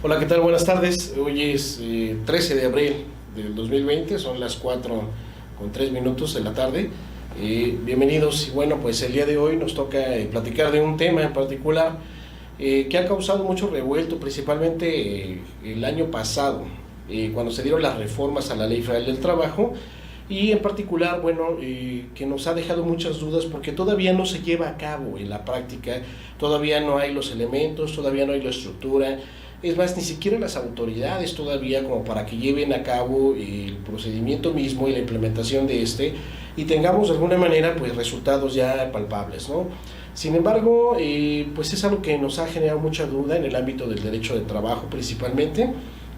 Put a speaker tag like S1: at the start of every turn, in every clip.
S1: Hola, ¿qué tal? Buenas tardes. Hoy es 13 de abril del 2020, son las 4:03 de la tarde. Bienvenidos y bueno, pues el día de hoy nos toca platicar de un tema en particular que ha causado mucho revuelto, principalmente el año pasado, cuando se dieron las reformas a la Ley Federal del Trabajo y en particular, bueno, que nos ha dejado muchas dudas porque todavía no se lleva a cabo en la práctica, todavía no hay los elementos, todavía no hay la estructura. Es más, ni siquiera las autoridades todavía como para que lleven a cabo el procedimiento mismo y la implementación de este y tengamos de alguna manera pues resultados ya palpables, ¿no? Sin embargo, pues es algo que nos ha generado mucha duda en el ámbito del derecho de trabajo principalmente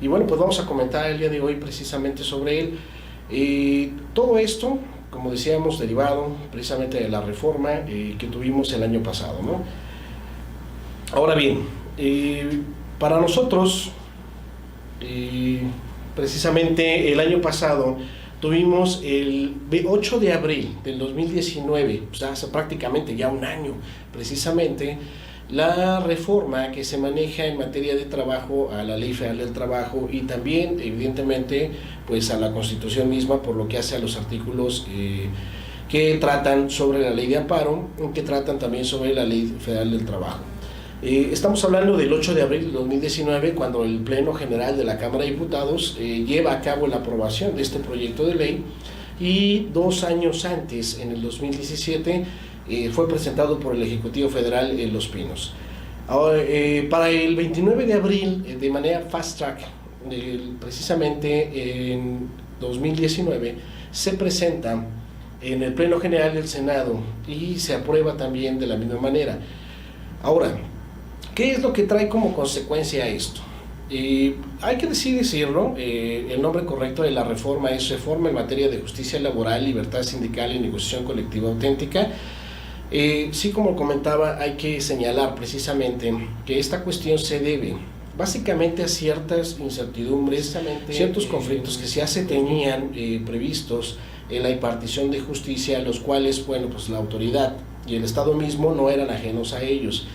S1: y bueno, pues vamos a comentar el día de hoy precisamente sobre él. Todo esto, como decíamos, derivado precisamente de la reforma que tuvimos el año pasado, ¿no? Ahora bien, para nosotros, precisamente el año pasado, tuvimos el 8 de abril del 2019, o sea, hace prácticamente ya un año, precisamente, la reforma que se maneja en materia de trabajo a la Ley Federal del Trabajo y también, evidentemente, pues a la Constitución misma, por lo que hace a los artículos que tratan sobre la Ley de Amparo, que tratan también sobre la Ley Federal del Trabajo. Estamos hablando del 8 de abril de 2019, cuando el Pleno General de la Cámara de Diputados lleva a cabo la aprobación de este proyecto de ley y 2 años antes, en el 2017, fue presentado por el Ejecutivo Federal en Los Pinos. Ahora, para el 29 de abril, de manera fast track, precisamente en 2019, se presenta en el Pleno General del Senado y se aprueba también de la misma manera. Ahora, ¿qué es lo que trae como consecuencia esto? Hay que decirlo, el nombre correcto de la reforma es Reforma en materia de justicia laboral, libertad sindical y negociación colectiva auténtica. Sí, como comentaba, hay que señalar precisamente que esta cuestión se debe básicamente a ciertas incertidumbres, ciertos conflictos que ya se tenían previstos en la impartición de justicia, los cuales, bueno, pues la autoridad y el Estado mismo no eran ajenos a ellos.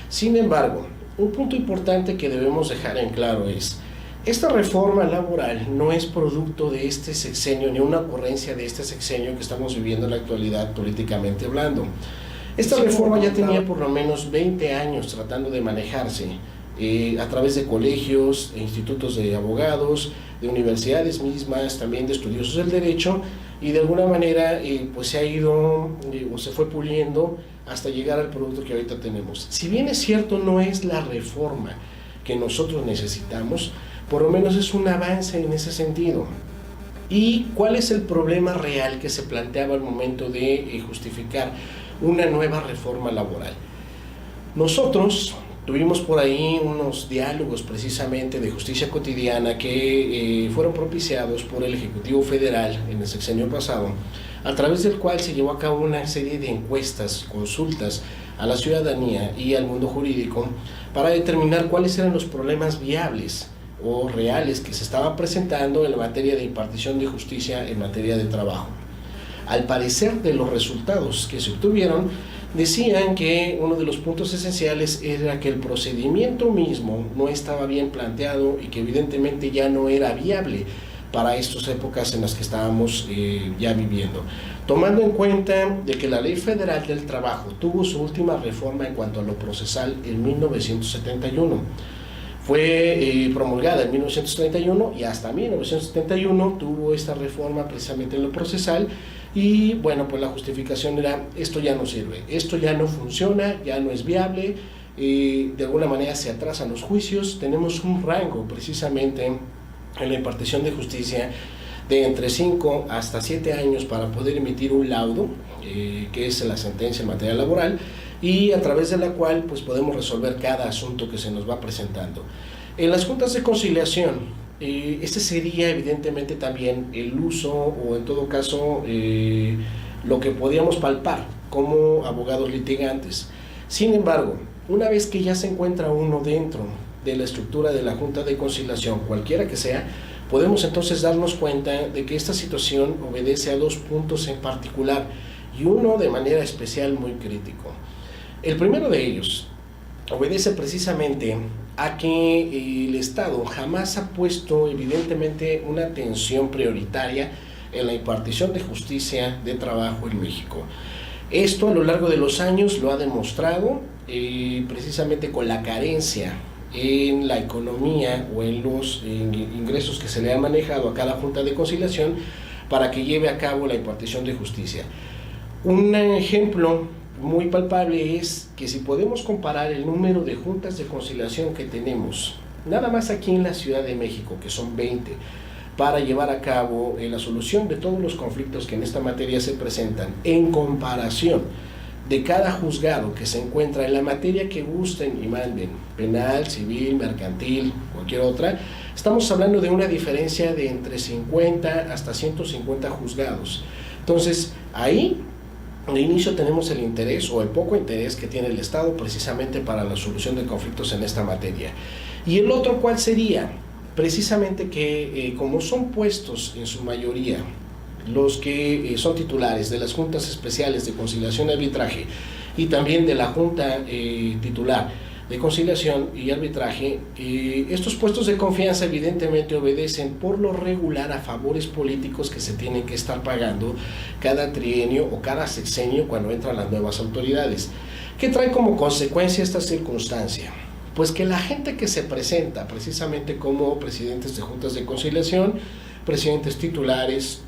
S1: Sin embargo, un punto importante que debemos dejar en claro es, esta reforma laboral no es producto de este sexenio, ni una ocurrencia de este sexenio que estamos viviendo en la actualidad políticamente hablando. Esta reforma ya tenía por lo menos 20 años tratando de manejarse a través de colegios, institutos de abogados, de universidades mismas, también de estudiosos del derecho, y de alguna manera pues se ha ido o se fue puliendo hasta llegar al producto que ahorita tenemos. Si bien es cierto, no es la reforma que nosotros necesitamos, por lo menos es un avance en ese sentido. ¿Y cuál es el problema real que se planteaba al momento de justificar una nueva reforma laboral? Nosotros tuvimos por ahí unos diálogos precisamente de justicia cotidiana que fueron propiciados por el Ejecutivo Federal en el sexenio pasado, a través del cual se llevó a cabo una serie de encuestas, consultas a la ciudadanía y al mundo jurídico para determinar cuáles eran los problemas viables o reales que se estaban presentando en la materia de impartición de justicia en materia de trabajo. Al parecer, de los resultados que se obtuvieron, decían que uno de los puntos esenciales era que el procedimiento mismo no estaba bien planteado y que evidentemente ya no era viable para estas épocas en las que estábamos ya viviendo. Tomando en cuenta de que la Ley Federal del Trabajo tuvo su última reforma en cuanto a lo procesal en 1971. Fue promulgada en 1931 y hasta 1971 tuvo esta reforma precisamente en lo procesal y bueno, pues la justificación era esto ya no sirve, esto ya no funciona, ya no es viable, de alguna manera se atrasan los juicios, tenemos un rango precisamente en la impartición de justicia de entre 5 hasta 7 años para poder emitir un laudo, que es la sentencia en materia laboral, y a través de la cual pues podemos resolver cada asunto que se nos va presentando. En las juntas de conciliación, este sería evidentemente también el uso o en todo caso lo que podíamos palpar como abogados litigantes. Sin embargo, una vez que ya se encuentra uno dentro de la estructura de la junta de conciliación, cualquiera que sea, podemos entonces darnos cuenta de que esta situación obedece a 2 puntos en particular y uno de manera especial muy crítico. El primero de ellos obedece precisamente a que el Estado jamás ha puesto evidentemente una atención prioritaria en la impartición de justicia de trabajo en México. Esto a lo largo de los años lo ha demostrado precisamente con la carencia en la economía o en los ingresos que se le ha manejado a cada Junta de Conciliación para que lleve a cabo la impartición de justicia. Un ejemplo muy palpable es que si podemos comparar el número de juntas de conciliación que tenemos, nada más aquí en la Ciudad de México, que son 20, para llevar a cabo la solución de todos los conflictos que en esta materia se presentan, en comparación de cada juzgado que se encuentra en la materia que gusten y manden, penal, civil, mercantil, cualquier otra, estamos hablando de una diferencia de entre 50 hasta 150 juzgados. Entonces, ahí de inicio tenemos el interés o el poco interés que tiene el Estado precisamente para la solución de conflictos en esta materia. Y el otro, ¿cuál sería? Precisamente que como son puestos en su mayoría los que son titulares de las juntas especiales de conciliación y arbitraje y también de la junta titular de conciliación y arbitraje, estos puestos de confianza evidentemente obedecen por lo regular a favores políticos que se tienen que estar pagando cada trienio o cada sexenio cuando entran las nuevas autoridades. ¿Qué trae como consecuencia esta circunstancia? Pues que la gente que se presenta precisamente como presidentes de juntas de conciliación, presidentes titulares,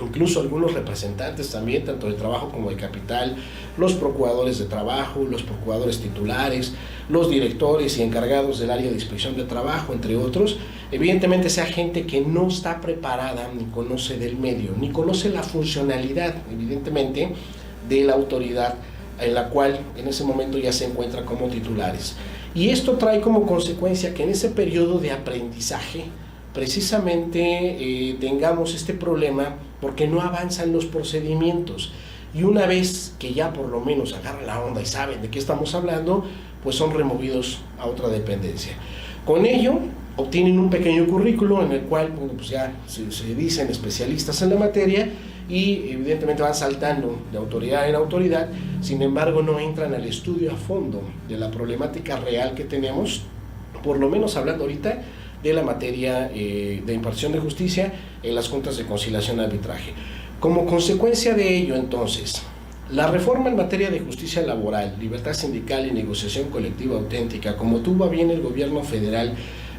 S1: incluso algunos representantes también, tanto de trabajo como de capital, los procuradores de trabajo, los procuradores titulares, los directores y encargados del área de inspección de trabajo, entre otros, evidentemente sea gente que no está preparada, ni conoce del medio, ni conoce la funcionalidad, evidentemente, de la autoridad en la cual en ese momento ya se encuentra como titulares. Y esto trae como consecuencia que en ese periodo de aprendizaje, precisamente tengamos este problema porque no avanzan los procedimientos, y una vez que ya por lo menos agarran la onda y saben de qué estamos hablando, pues son removidos a otra dependencia. Con ello obtienen un pequeño currículo en el cual pues ya se dicen especialistas en la materia y evidentemente van saltando de autoridad en autoridad, sin embargo no entran al estudio a fondo de la problemática real que tenemos, por lo menos hablando ahorita de la materia de impartición de justicia en las juntas de conciliación y arbitraje. Como consecuencia de ello, entonces, la reforma en materia de justicia laboral, libertad sindical y negociación colectiva auténtica, como tuvo bien el gobierno federal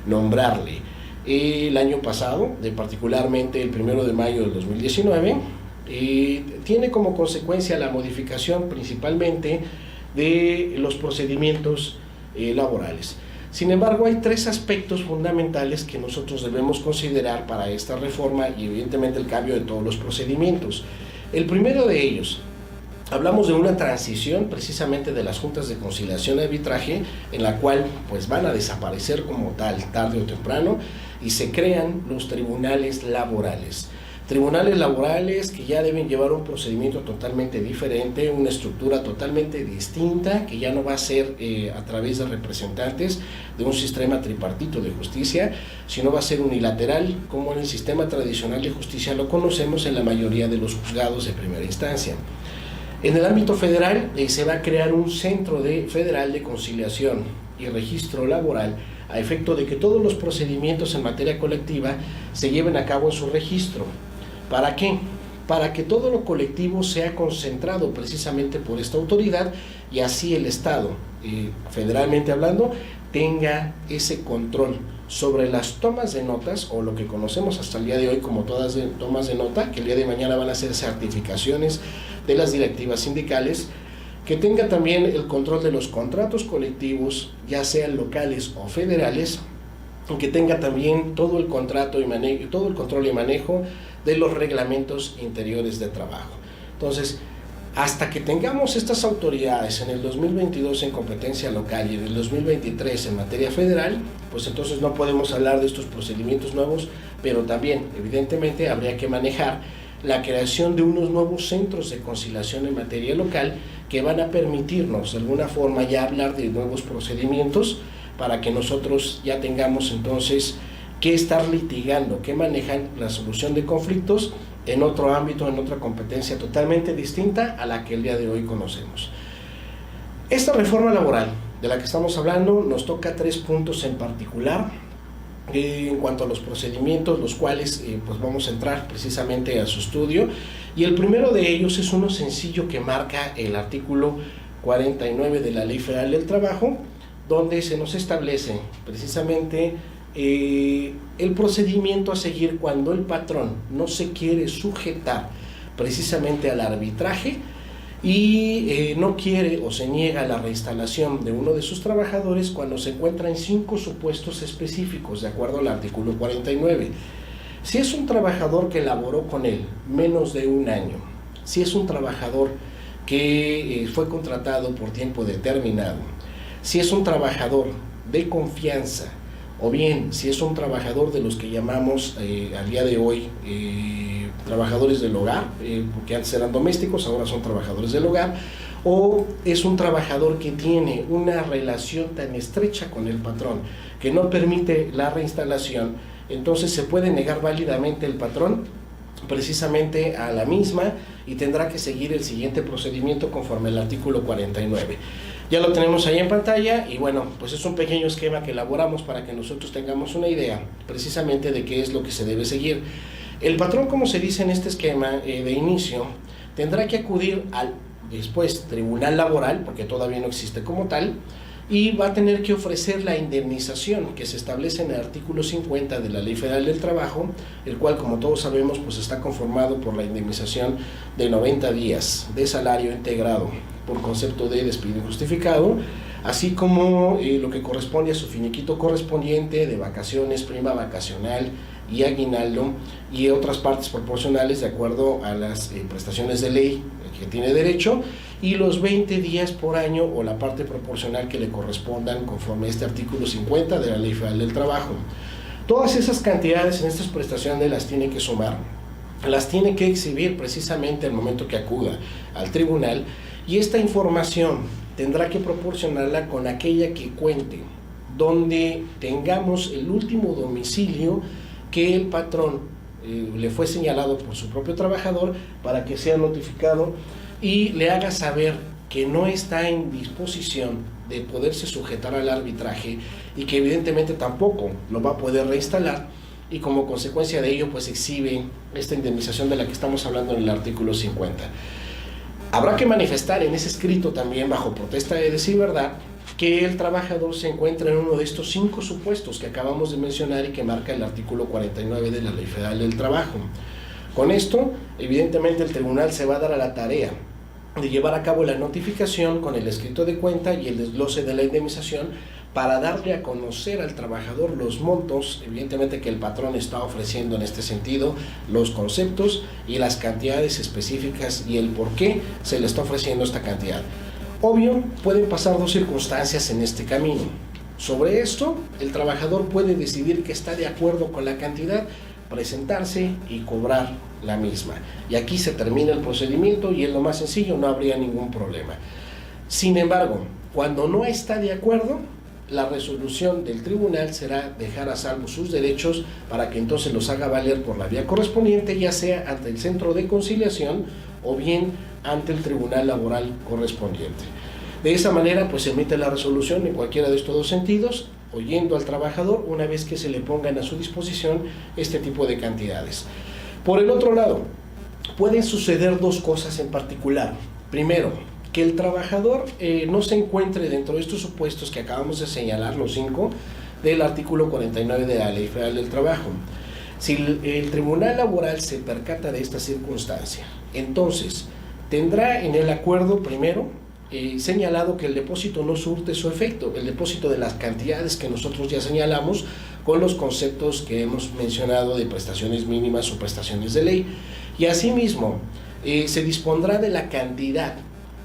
S1: nombrarle el año pasado, particularmente el 1 de mayo del 2019, tiene como consecuencia la modificación principalmente de los procedimientos laborales. Sin embargo, hay tres aspectos fundamentales que nosotros debemos considerar para esta reforma y evidentemente el cambio de todos los procedimientos. El primero de ellos, hablamos de una transición precisamente de las juntas de conciliación y arbitraje, en la cual pues van a desaparecer como tal tarde o temprano y se crean los tribunales laborales. Tribunales laborales que ya deben llevar un procedimiento totalmente diferente, una estructura totalmente distinta, que ya no va a ser a través de representantes de un sistema tripartito de justicia, sino va a ser unilateral, como en el sistema tradicional de justicia lo conocemos en la mayoría de los juzgados de primera instancia. En el ámbito federal se va a crear un centro federal de conciliación y registro laboral a efecto de que todos los procedimientos en materia colectiva se lleven a cabo en su registro. ¿Para qué? Para que todo lo colectivo sea concentrado precisamente por esta autoridad y así el Estado, federalmente hablando, tenga ese control sobre las tomas de notas, o lo que conocemos hasta el día de hoy como tomas de nota, que el día de mañana van a ser certificaciones de las directivas sindicales, que tenga también el control de los contratos colectivos, ya sean locales o federales, y que tenga también todo el contrato y todo el control y manejo de los reglamentos interiores de trabajo. Entonces, hasta que tengamos estas autoridades en el 2022 en competencia local y en el 2023 en materia federal, pues entonces no podemos hablar de estos procedimientos nuevos, pero también, evidentemente, habría que manejar la creación de unos nuevos centros de conciliación en materia local que van a permitirnos de alguna forma ya hablar de nuevos procedimientos para que nosotros ya tengamos entonces que estar litigando, que manejan la solución de conflictos en otro ámbito, en otra competencia totalmente distinta a la que el día de hoy conocemos. Esta reforma laboral de la que estamos hablando nos toca 3 puntos en particular en cuanto a los procedimientos, los cuales pues vamos a entrar precisamente a su estudio, y el primero de ellos es uno sencillo que marca el artículo 49 de la Ley Federal del Trabajo, donde se nos establece precisamente el procedimiento a seguir cuando el patrón no se quiere sujetar precisamente al arbitraje y no quiere o se niega a la reinstalación de uno de sus trabajadores cuando se encuentra en 5 supuestos específicos, de acuerdo al artículo 49. Si es un trabajador que laboró con él menos de 1 año, si es un trabajador que fue contratado por tiempo determinado, si es un trabajador de confianza, o bien si es un trabajador de los que llamamos al día de hoy trabajadores del hogar, porque antes eran domésticos, ahora son trabajadores del hogar, o es un trabajador que tiene una relación tan estrecha con el patrón que no permite la reinstalación, entonces se puede negar válidamente el patrón precisamente a la misma y tendrá que seguir el siguiente procedimiento conforme al artículo 49. Ya lo tenemos ahí en pantalla y bueno, pues es un pequeño esquema que elaboramos para que nosotros tengamos una idea precisamente de qué es lo que se debe seguir. El patrón, como se dice en este esquema de inicio, tendrá que acudir al después tribunal laboral, porque todavía no existe como tal, y va a tener que ofrecer la indemnización que se establece en el artículo 50 de la Ley Federal del Trabajo, el cual, como todos sabemos, pues está conformado por la indemnización de 90 días de salario integrado por concepto de despido injustificado, así como lo que corresponde a su finiquito correspondiente de vacaciones, prima vacacional y aguinaldo y otras partes proporcionales de acuerdo a las prestaciones de ley que tiene derecho, y los 20 días por año o la parte proporcional que le correspondan conforme a este artículo 50 de la Ley Federal del Trabajo. Todas esas cantidades en estas prestaciones las tiene que sumar, las tiene que exhibir precisamente al momento que acuda al tribunal, y esta información tendrá que proporcionarla con aquella que cuente, donde tengamos el último domicilio que el patrón le fue señalado por su propio trabajador para que sea notificado y le haga saber que no está en disposición de poderse sujetar al arbitraje y que evidentemente tampoco lo va a poder reinstalar, y como consecuencia de ello pues exhibe esta indemnización de la que estamos hablando en el artículo 50. Habrá que manifestar en ese escrito también, bajo protesta de decir verdad, que el trabajador se encuentra en uno de estos 5 supuestos que acabamos de mencionar y que marca el artículo 49 de la Ley Federal del Trabajo. Con esto, evidentemente, el tribunal se va a dar a la tarea de llevar a cabo la notificación con el escrito de cuenta y el desglose de la indemnización para darle a conocer al trabajador los montos, evidentemente, que el patrón está ofreciendo en este sentido, los conceptos y las cantidades específicas y el por qué se le está ofreciendo esta cantidad. Obvio, pueden pasar 2 circunstancias en este camino. Sobre esto, el trabajador puede decidir que está de acuerdo con la cantidad, presentarse y cobrar la misma. Y aquí se termina el procedimiento y es lo más sencillo, no habría ningún problema. Sin embargo, cuando no está de acuerdo, la resolución del tribunal será dejar a salvo sus derechos para que entonces los haga valer por la vía correspondiente, ya sea ante el centro de conciliación o bien ante el tribunal laboral correspondiente. De esa manera pues se emite la resolución en cualquiera de estos 2 sentidos, oyendo al trabajador una vez que se le pongan a su disposición este tipo de cantidades. Por el otro lado, pueden suceder 2 cosas en particular. Primero, que el trabajador no se encuentre dentro de estos supuestos que acabamos de señalar, los 5 del artículo 49 de la Ley Federal del Trabajo. Si el tribunal laboral se percata de esta circunstancia, entonces tendrá en el acuerdo primero señalado que el depósito no surte su efecto, el depósito de las cantidades que nosotros ya señalamos con los conceptos que hemos mencionado de prestaciones mínimas o prestaciones de ley, y asimismo se dispondrá de la cantidad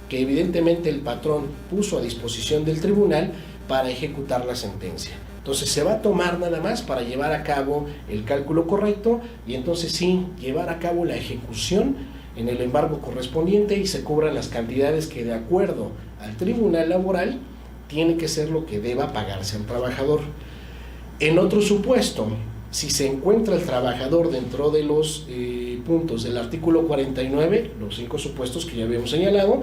S1: que evidentemente el patrón puso a disposición del tribunal para ejecutar la sentencia. Entonces se va a tomar nada más para llevar a cabo el cálculo correcto y entonces sí llevar a cabo la ejecución en el embargo correspondiente y se cobran las cantidades que de acuerdo al tribunal laboral tiene que ser lo que deba pagarse al trabajador. En otro supuesto, si se encuentra el trabajador dentro de los puntos del artículo 49, los 5 supuestos que ya habíamos señalado,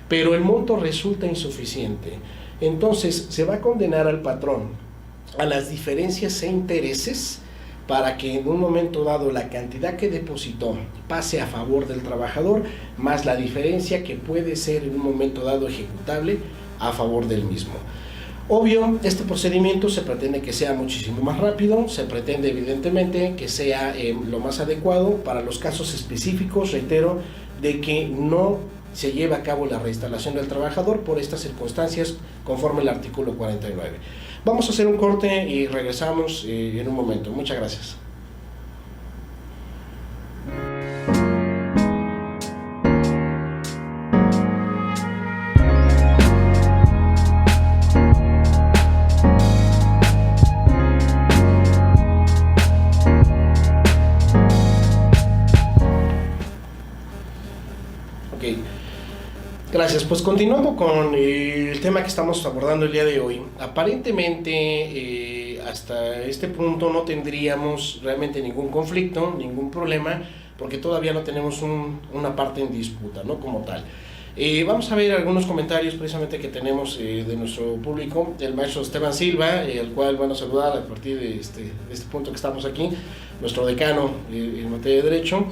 S1: pero el monto resulta insuficiente. Entonces se va a condenar al patrón a las diferencias e intereses para que en un momento dado la cantidad que depositó pase a favor del trabajador, más la diferencia que puede ser en un momento dado ejecutable a favor del mismo. Obvio, este procedimiento se pretende que sea muchísimo más rápido, se pretende evidentemente que sea lo más adecuado para los casos específicos, reitero, de que no se lleve a cabo la reinstalación del trabajador por estas circunstancias conforme el artículo 49. Vamos a hacer un corte y regresamos en un momento. Muchas gracias. Gracias, pues continuando con el tema que estamos abordando el día de hoy, aparentemente hasta este punto no tendríamos realmente ningún conflicto, ningún problema, porque todavía no tenemos una parte en disputa, ¿no? Como tal. Vamos a ver algunos comentarios precisamente que tenemos de nuestro público, el maestro Esteban Silva, al cual van a saludar a partir de este punto que estamos aquí, nuestro decano en materia de Derecho.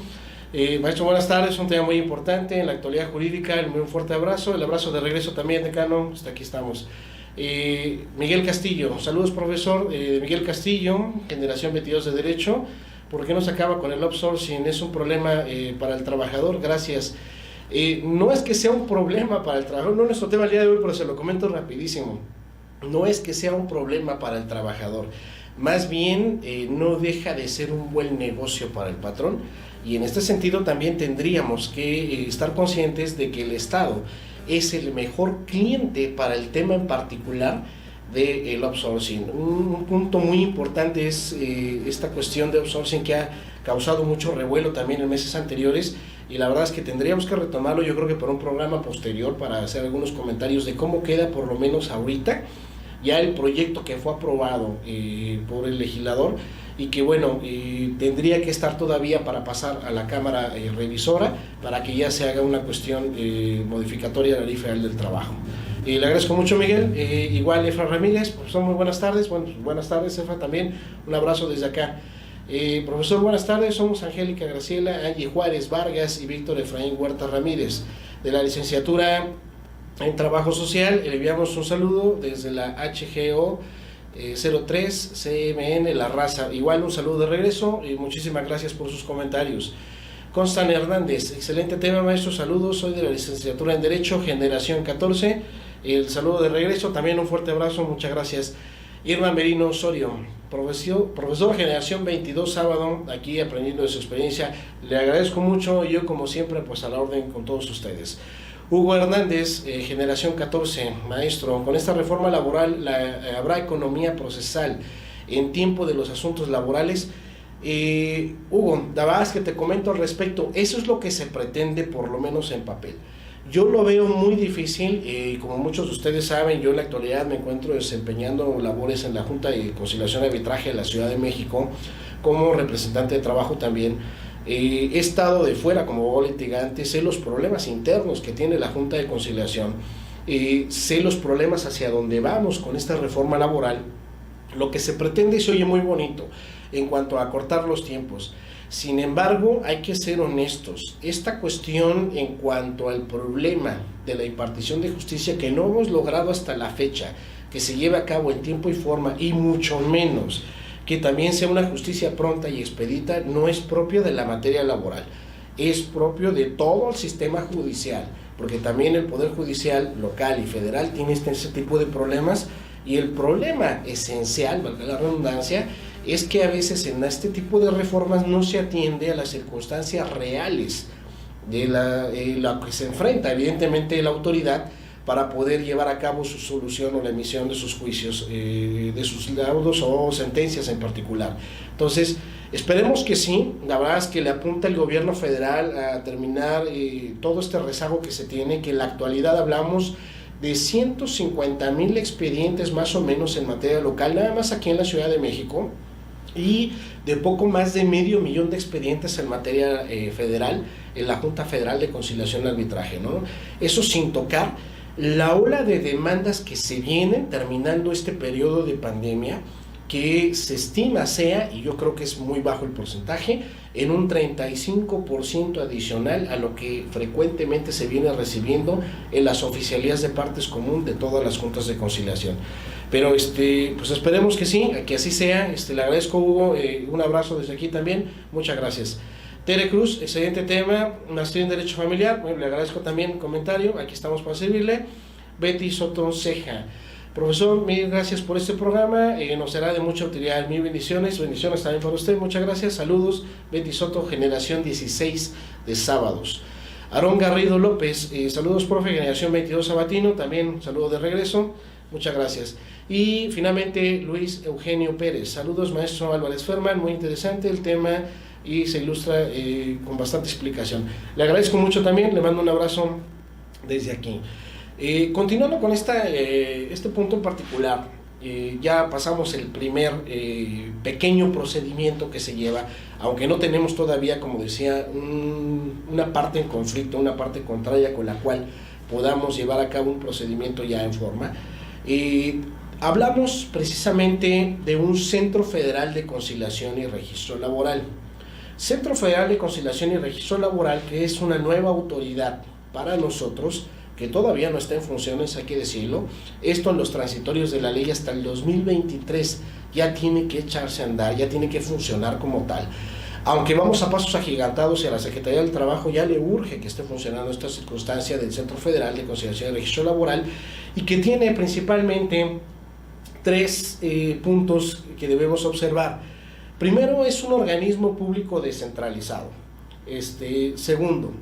S1: Maestro, buenas tardes, un tema muy importante en la actualidad jurídica, un fuerte abrazo, el abrazo de regreso también, decano, hasta aquí estamos. Miguel Castillo, saludos profesor, Miguel Castillo, generación 22 de Derecho, ¿por qué no se acaba con el outsourcing? Es un problema para el trabajador, gracias. No es que sea un problema para el trabajador, no es nuestro tema el día de hoy, pero se lo comento rapidísimo, no es que sea un problema para el trabajador, más bien no deja de ser un buen negocio para el patrón. Y en este sentido también tendríamos que estar conscientes de que el Estado es el mejor cliente para el tema en particular del outsourcing. Un punto muy importante es esta cuestión de outsourcing que ha causado mucho revuelo también en meses anteriores, y la verdad es que tendríamos que retomarlo, yo creo que por un programa posterior, para hacer algunos comentarios de cómo queda por lo menos ahorita ya el proyecto que fue aprobado por el legislador, y que bueno, tendría que estar todavía para pasar a la Cámara Revisora para que ya se haga una cuestión modificatoria de la Ley Federal del Trabajo. Le agradezco mucho, Miguel. Igual Efra Ramírez, profesor, muy buenas tardes. Bueno, buenas tardes, Efra, también un abrazo desde acá. Profesor, buenas tardes, somos Angélica Graciela, Angie Juárez Vargas y Víctor Efraín Huerta Ramírez, de la licenciatura en Trabajo Social. Le enviamos un saludo desde la HGO 03 CMN La Raza. Igual un saludo de regreso y muchísimas gracias por sus comentarios. Constan Hernández, excelente tema, maestro, saludos, soy de la licenciatura en Derecho, generación 14, el saludo de regreso, también un fuerte abrazo, muchas gracias. Irma Merino Osorio, profesor generación 22, sábado, aquí aprendiendo de su experiencia, le agradezco mucho, y yo como siempre pues a la orden con todos ustedes. Hugo Hernández, generación 14, maestro, con esta reforma laboral habrá economía procesal en tiempo de los asuntos laborales. Hugo, la verdad es que te comento al respecto, eso es lo que se pretende por lo menos en papel. Yo lo veo muy difícil, como muchos de ustedes saben, yo en la actualidad me encuentro desempeñando labores en la Junta de Conciliación y Arbitraje de la Ciudad de México, como representante de trabajo también. He estado de fuera como abogado litigante, sé los problemas internos que tiene la Junta de Conciliación, sé los problemas hacia dónde vamos con esta reforma laboral. Lo que se pretende se oye muy bonito en cuanto a acortar los tiempos. Sin embargo, hay que ser honestos. Esta cuestión en cuanto al problema de la impartición de justicia que no hemos logrado hasta la fecha, que se lleve a cabo en tiempo y forma, y mucho menos que también sea una justicia pronta y expedita, no es propio de la materia laboral, es propio de todo el sistema judicial, porque también el Poder Judicial local y federal tiene ese tipo de problemas, y el problema esencial, valga la redundancia, es que a veces en este tipo de reformas no se atiende a las circunstancias reales de la que se enfrenta evidentemente la autoridad para poder llevar a cabo su solución o la emisión de sus juicios, de sus laudos o sentencias en particular. Entonces, esperemos que sí, la verdad es que le apunta el gobierno federal a terminar todo este rezago que se tiene, que en la actualidad hablamos de 150,000 expedientes más o menos en materia local, nada más aquí en la Ciudad de México, y de poco más de 500,000 de expedientes en materia federal en la Junta Federal de Conciliación y Arbitraje, ¿no? Eso sin tocar la ola de demandas que se vienen terminando este periodo de pandemia, que se estima sea, y yo creo que es muy bajo el porcentaje, en un 35% adicional a lo que frecuentemente se viene recibiendo en las oficialías de partes común de todas las juntas de conciliación. Pero pues esperemos que sí, que así sea. Le agradezco, Hugo, un abrazo desde aquí también, muchas gracias. Tere Cruz, excelente tema, maestría en Derecho Familiar, bueno, le agradezco también el comentario, aquí estamos para servirle. Betty Soto Ceja, profesor, mil gracias por este programa, nos será de mucha utilidad, mil bendiciones también para usted, muchas gracias, saludos, Betty Soto, generación 16 de sábados. Aarón Garrido López, saludos, profe, generación 22 sabatino, también saludo de regreso, muchas gracias. Y finalmente Luis Eugenio Pérez, saludos, maestro Álvarez Ferman, muy interesante el tema y se ilustra con bastante explicación. Le agradezco mucho también, le mando un abrazo desde aquí. Continuando con este punto en particular, ya pasamos el primer pequeño procedimiento que se lleva, aunque no tenemos todavía, como decía, una parte en conflicto, una parte contraria con la cual podamos llevar a cabo un procedimiento ya en forma. Hablamos precisamente de un Centro Federal de Conciliación y Registro Laboral. Centro Federal de Conciliación y Registro Laboral, que es una nueva autoridad para nosotros, que todavía no está en funciones, hay que decirlo. Esto en los transitorios de la ley hasta el 2023 ya tiene que echarse a andar, ya tiene que funcionar como tal. Aunque vamos a pasos agigantados y a la Secretaría del Trabajo ya le urge que esté funcionando esta circunstancia del Centro Federal de Conciliación y Registro Laboral, y que tiene principalmente tres puntos que debemos observar. Primero, es un organismo público descentralizado. Segundo,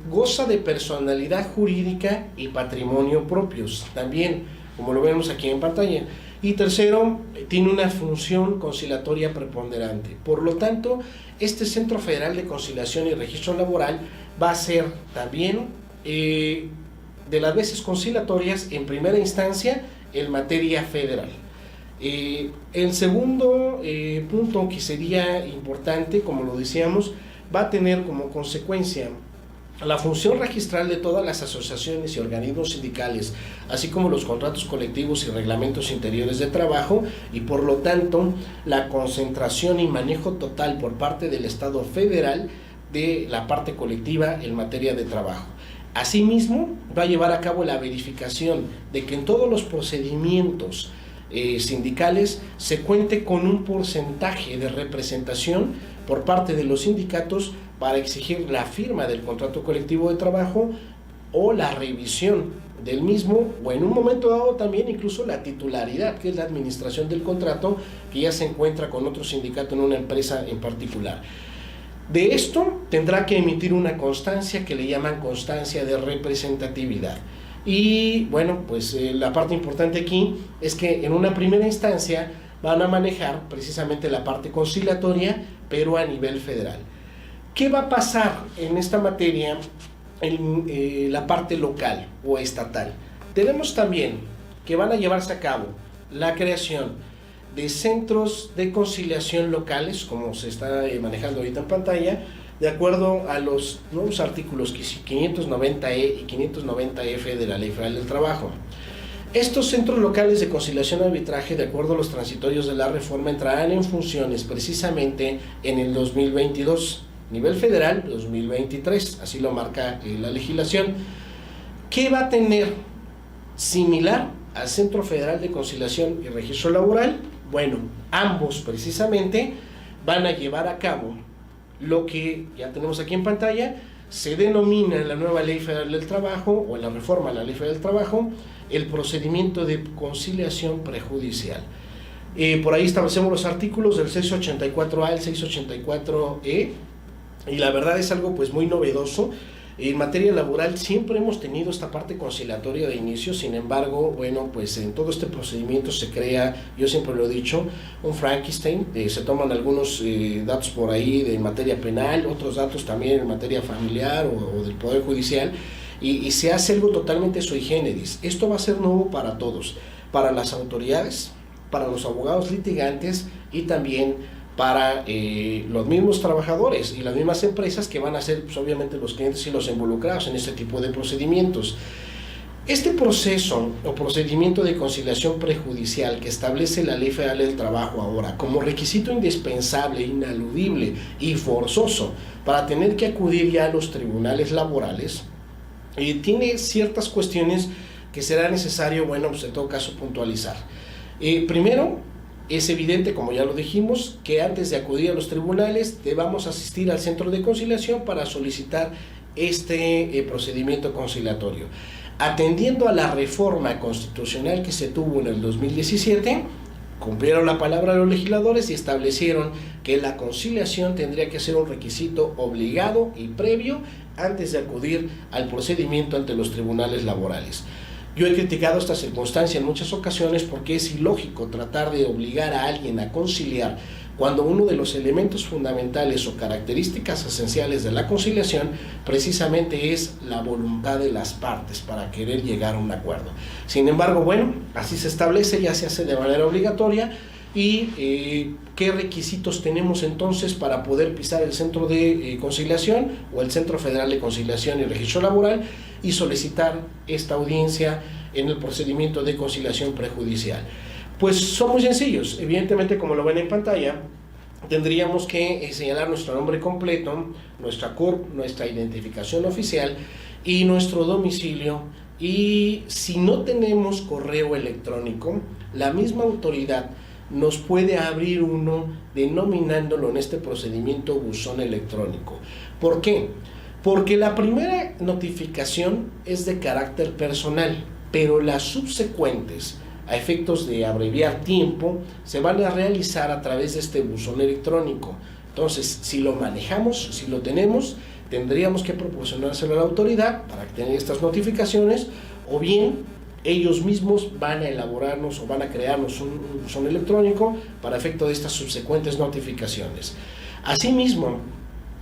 S1: goza de personalidad jurídica y patrimonio propios, también, como lo vemos aquí en pantalla. Y tercero, tiene una función conciliatoria preponderante. Por lo tanto, este Centro Federal de Conciliación y Registro Laboral va a ser también de las veces conciliatorias en primera instancia en materia federal. El segundo punto que sería importante, como lo decíamos, va a tener como consecuencia la función registral de todas las asociaciones y organismos sindicales, así como los contratos colectivos y reglamentos interiores de trabajo, y por lo tanto la concentración y manejo total por parte del Estado federal de la parte colectiva en materia de trabajo. Asimismo, va a llevar a cabo la verificación de que en todos los procedimientos sindicales se cuente con un porcentaje de representación por parte de los sindicatos para exigir la firma del contrato colectivo de trabajo o la revisión del mismo, o en un momento dado también incluso la titularidad, que es la administración del contrato, que ya se encuentra con otro sindicato en una empresa en particular. De esto tendrá que emitir una constancia que le llaman constancia de representatividad. Y bueno, pues la parte importante aquí es que en una primera instancia van a manejar precisamente la parte conciliatoria, pero a nivel federal. ¿Qué va a pasar en esta materia en la parte local o estatal? Tenemos también que van a llevarse a cabo la creación de centros de conciliación locales, como se está manejando ahorita en pantalla, de acuerdo a los nuevos artículos 590E y 590F de la Ley Federal del Trabajo. Estos centros locales de conciliación y arbitraje, de acuerdo a los transitorios de la reforma, entrarán en funciones precisamente en el 2022, nivel federal 2023, así lo marca la legislación. ¿Qué va a tener similar al Centro Federal de Conciliación y Registro Laboral? Bueno, ambos precisamente van a llevar a cabo lo que ya tenemos aquí en pantalla, se denomina en la nueva Ley Federal del Trabajo, o en la reforma a la Ley Federal del Trabajo, el procedimiento de conciliación prejudicial. Por ahí establecemos los artículos del 684A al 684E, y la verdad es algo pues muy novedoso. En materia laboral siempre hemos tenido esta parte conciliatoria de inicio, sin embargo, bueno, pues en todo este procedimiento se crea, yo siempre lo he dicho, un Frankenstein, se toman algunos datos por ahí de materia penal, otros datos también en materia familiar o del Poder Judicial, y se hace algo totalmente sui generis. Esto va a ser nuevo para todos, para las autoridades, para los abogados litigantes y también para los mismos trabajadores y las mismas empresas que van a ser pues, obviamente los clientes y los involucrados en este tipo de procedimientos. Este proceso o procedimiento de conciliación prejudicial que establece la Ley Federal del Trabajo ahora como requisito indispensable, inaludible y forzoso para tener que acudir ya a los tribunales laborales, tiene ciertas cuestiones que será necesario, bueno, pues en todo caso puntualizar. Primero, es evidente, como ya lo dijimos, que antes de acudir a los tribunales debamos asistir al centro de conciliación para solicitar este procedimiento conciliatorio. Atendiendo a la reforma constitucional que se tuvo en el 2017, cumplieron la palabra de los legisladores y establecieron que la conciliación tendría que ser un requisito obligado y previo antes de acudir al procedimiento ante los tribunales laborales. Yo he criticado esta circunstancia en muchas ocasiones porque es ilógico tratar de obligar a alguien a conciliar cuando uno de los elementos fundamentales o características esenciales de la conciliación precisamente es la voluntad de las partes para querer llegar a un acuerdo. Sin embargo, bueno, así se establece, ya se hace de manera obligatoria. ¿Y qué requisitos tenemos entonces para poder pisar el centro de conciliación o el Centro Federal de Conciliación y Registro Laboral y solicitar esta audiencia en el procedimiento de conciliación prejudicial? Pues son muy sencillos. Evidentemente, como lo ven en pantalla, tendríamos que señalar nuestro nombre completo, nuestra CURP, nuestra identificación oficial y nuestro domicilio. Y si no tenemos correo electrónico, la misma autoridad nos puede abrir uno denominándolo en este procedimiento buzón electrónico. ¿Por qué? Porque la primera notificación es de carácter personal, pero las subsecuentes, a efectos de abreviar tiempo, se van a realizar a través de este buzón electrónico. Entonces, si lo manejamos, si lo tenemos, tendríamos que proporcionárselo a la autoridad para tener estas notificaciones, o bien ellos mismos van a elaborarnos o van a crearnos un buzón electrónico para efecto de estas subsecuentes notificaciones. Asimismo,